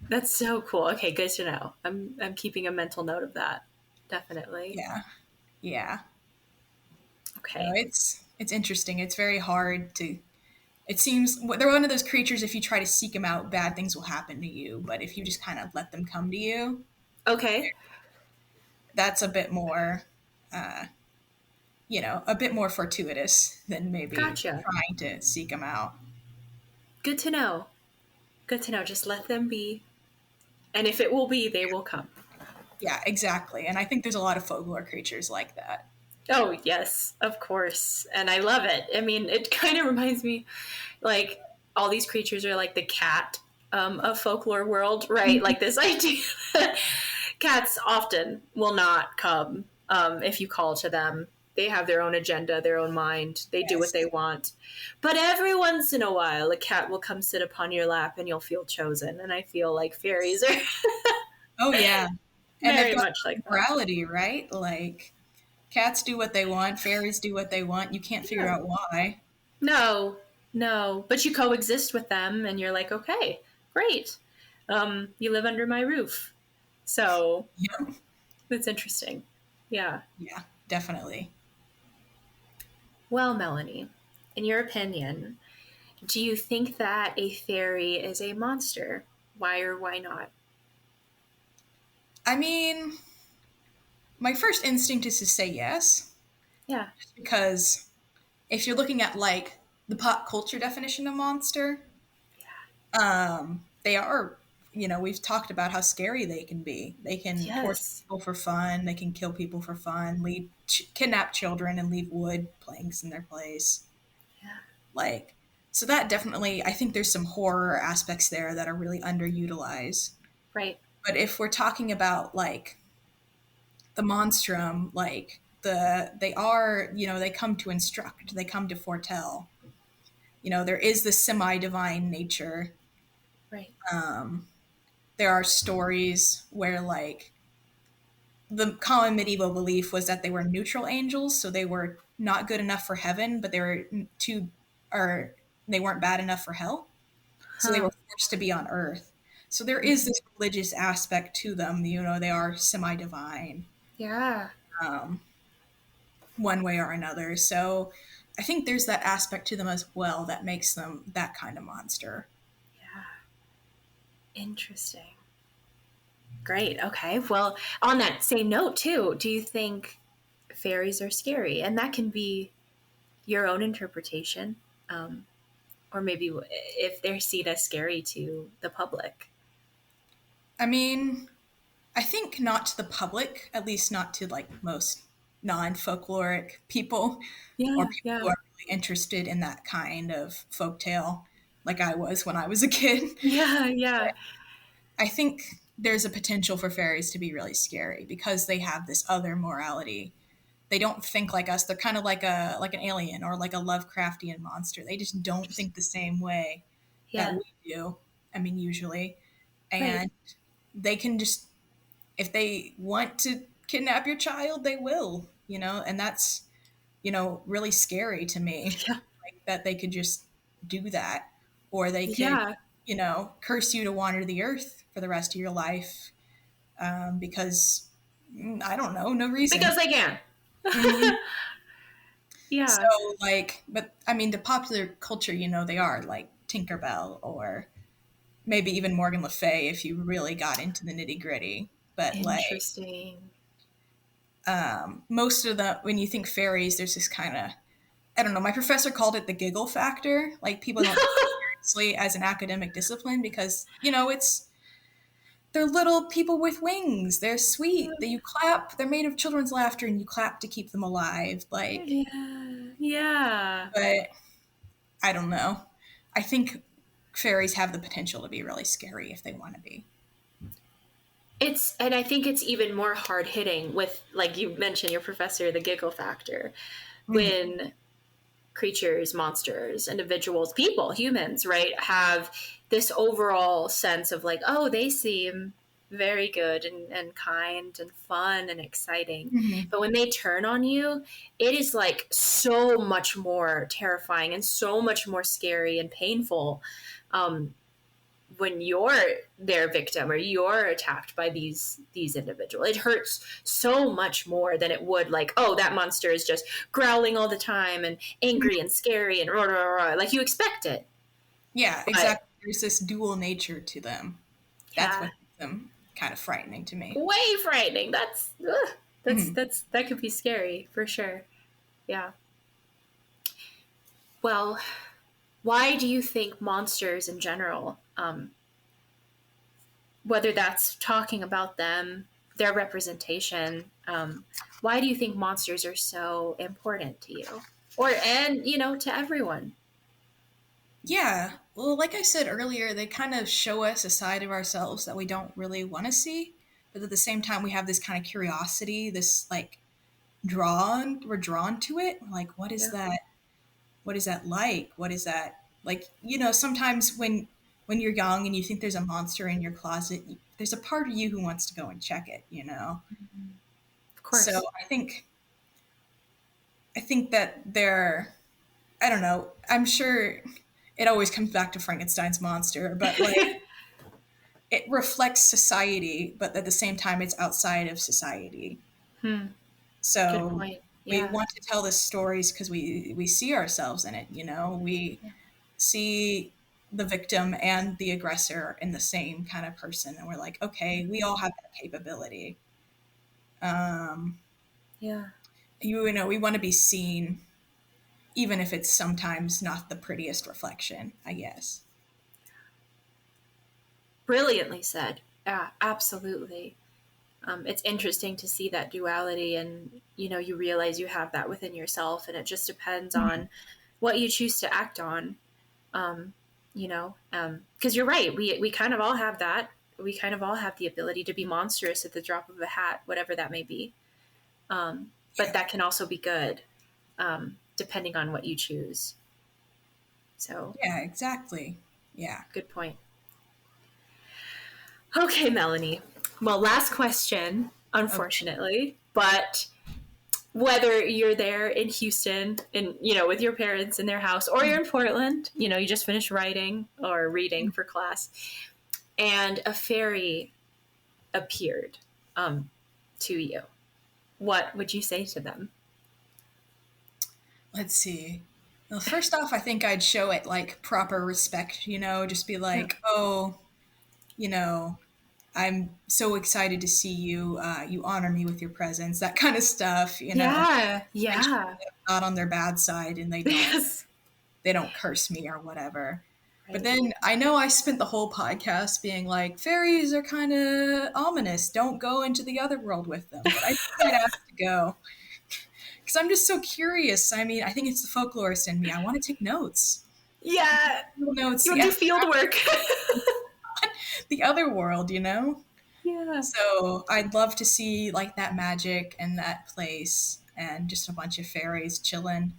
That's so cool. Okay, good to know. I'm keeping a mental note of that. Definitely. Yeah, yeah. No, Okay. it's interesting. It's very hard to. It seems they're one of those creatures. If you try to seek them out, bad things will happen to you. But if you just kind of let them come to you, Okay. that's a bit more, uh, a bit more fortuitous than maybe Gotcha. trying to seek them out. Good to know. Good to know. Just let them be. And if it will be, they will come. Yeah, exactly. And I think there's a lot of folklore creatures like that. Oh, yes, of course. And I love it. I mean, it kind of reminds me like all these creatures are like the cat of folklore world, right? Like this idea that cats often will not come if you call to them. They have their own agenda, their own mind. They do what they Yes. want. But every once in a while, a cat will come sit upon your lap and you'll feel chosen. And I feel like fairies are Oh yeah, and they've very got much like that. morality, right? Like cats do what they want, fairies do what they want. You can't figure Yeah. out why. No, no. But you coexist with them and you're like, okay, great. You live under my roof. So Yep. that's interesting. Yeah. Yeah, definitely. Well, Melanie, in your opinion, do you think that a fairy is a monster? Why or why not? I mean, my first instinct is to say yes, Yeah. because if you're looking at like the pop culture definition of monster, they are, we've talked about how scary they can be. They can torture Yes. people for fun, they can kill people for fun, kidnap children and leave wood planks in their place. Yeah. Like, so that definitely, I think there's some horror aspects there that are really underutilized. Right. But if we're talking about like the monstrum, like they are, they come to instruct, they come to foretell. There is this semi-divine nature. Right. Um, there are stories where like the common medieval belief was that they were neutral angels, so they were not good enough for heaven, but they were too, or they weren't bad enough for hell. So they were forced to be on Earth. So there is this religious aspect to them. You know, they are semi-divine, Yeah. one way or another. So I think there's that aspect to them as well that makes them that kind of monster. Yeah. Interesting. Great. Okay. Well, on that same note, too, do you think fairies are scary? And that can be your own interpretation, or maybe if they're seen as scary to the public. I mean, I think not to the public, at least not to like most non-folkloric people or Yeah. people Yeah. who are really interested in that kind of folktale, like I was when I was a kid. Yeah. Yeah. I think there's a potential for fairies to be really scary because they have this other morality. They don't think like us. They're kind of like an alien or like a Lovecraftian monster. They just don't think the same way that Yeah. we do. I mean, usually. Right. And they can just, if they want to kidnap your child, they will, you know, and that's, you know, really scary to me. Yeah. Like that they could just do that. Or they could, Yeah. you know, curse you to wander the earth for the rest of your life because, I don't know, no reason. Because they can. Mhm. So, Yeah. like, but I mean, the popular culture, you know, they are like Tinkerbell or maybe even Morgan Le Fay if you really got into the nitty gritty. But like, Interesting. most of the, when you think fairies, there's this kind of, I don't know, my professor called it the giggle factor. Like, people don't take it seriously as an academic discipline because, you know, they're little people with wings. They're sweet. You clap. They're made of children's laughter, and you clap to keep them alive. Like, Yeah. Yeah. but I don't know. I think fairies have the potential to be really scary if they want to be. And I think it's even more hard hitting with, like you mentioned, your professor, the giggle factor, when creatures, monsters, individuals, people, humans, right, have this overall sense of like, oh, they seem very good and kind and fun and exciting. Mm-hmm. But when they turn on you, it is like so much more terrifying and so much more scary and painful. When you're their victim or you're attacked by these individuals, it hurts so much more than it would like, oh, that monster is just growling all the time and angry and scary and rah, rah, rah, like you expect it. Yeah, But, exactly. There's this dual nature to them. That's yeah, what makes them kind of frightening to me. way frightening. That could be scary for sure. Yeah. Well, why do you think monsters in general, whether that's talking about them, their representation, why do you think monsters are so important to you, and to everyone? Yeah. Well, like I said earlier, they kind of show us a side of ourselves that we don't really want to see. But at the same time, we have this kind of curiosity, this like we're drawn to it. Like, what is Yeah. that? What is that like? What is that like? You know, sometimes when you're young and you think there's a monster in your closet, there's a part of you who wants to go and check it, you know? Of course. So I think that they're, I don't know, I'm sure it always comes back to Frankenstein's monster, but like it reflects society, but at the same time it's outside of society. Good So point. we Yeah. want to tell the stories because we see ourselves in it, you know? We see the victim and the aggressor in the same kind of person, and we're like, okay, we all have that capability. Yeah. You know, we want to be seen even if it's sometimes not the prettiest reflection, I guess. Brilliantly said. Yeah, absolutely. It's interesting to see that duality, and you realize you have that within yourself, and it just depends on what you choose to act on. Because you're right, we kind of all have that. We kind of all have the ability to be monstrous at the drop of a hat, whatever that may be. But that can also be good, depending on what you choose. So Yeah, exactly. Yeah. good point. Okay, Melanie. Well, last question, unfortunately, but whether you're there in Houston and, you know, with your parents in their house, or you're in Portland, you know, you just finished writing or reading for class, and a fairy appeared to you, what would you say to them? Let's see. Well, first off, I think I'd show it like proper respect, you know, just be like, oh, you know, I'm so excited to see you. You honor me with your presence, that kind of stuff, you know. Yeah, Make sure yeah. that I'm not on their bad side and Yes. they don't curse me or whatever. Right. But then I know I spent the whole podcast being like, fairies are kind of ominous. Don't go into the other world with them. But I think I'd ask to go because I'm just so curious. I mean, I think it's the folklorist in me. I want to take notes. Yeah. Notes. You do field work. The other world, you know? Yeah. So I'd love to see like that magic and that place and just a bunch of fairies chilling.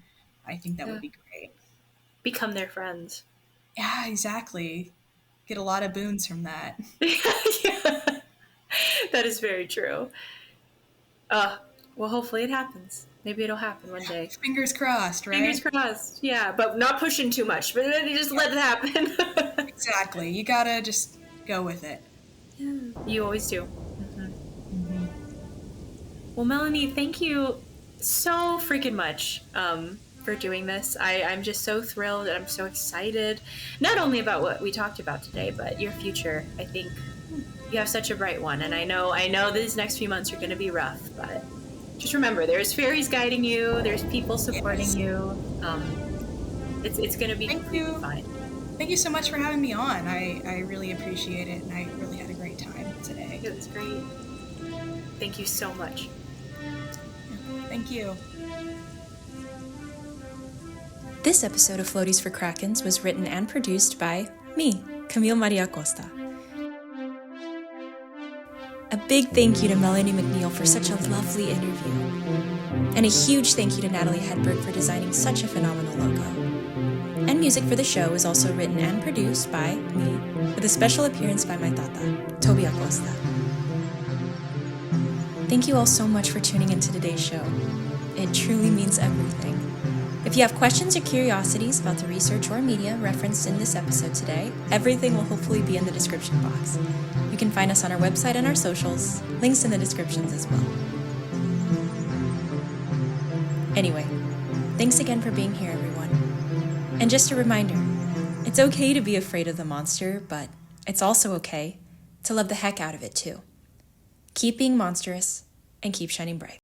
I think that would be great. Become their friends. Yeah, exactly. Get a lot of boons from that. Yeah. That is very true. Well, hopefully it happens. Maybe it'll happen one day. Fingers crossed, right? Fingers crossed. Yeah, but not pushing too much. But just let it happen. Exactly. You gotta just go with it. Yeah, you always do. Well, Melanie, thank you so freaking much for doing this. I'm just so thrilled and I'm so excited, not only about what we talked about today, but your future. I think you have such a bright one, and I know these next few months are going to be rough, but just remember, there's fairies guiding you, there's people supporting you. It's going to be completely fine. Thank you so much for having me on. I really appreciate it, and I really had a great time today. It was great. Thank you so much. Thank you. This episode of Floaties for Krakens was written and produced by me, Camille Maria Costa. A big thank you to Melanie McNeil for such a lovely interview. And a huge thank you to Natalie Hedberg for designing such a phenomenal logo. And music for the show is also written and produced by me, with a special appearance by my tata, Toby Acosta. Thank you all so much for tuning into today's show. It truly means everything. If you have questions or curiosities about the research or media referenced in this episode today, everything will hopefully be in the description box. You can find us on our website and our socials, links in the descriptions as well. Anyway, thanks again for being here, everyone. And just a reminder, it's okay to be afraid of the monster, but it's also okay to love the heck out of it too. Keep being monstrous and keep shining bright.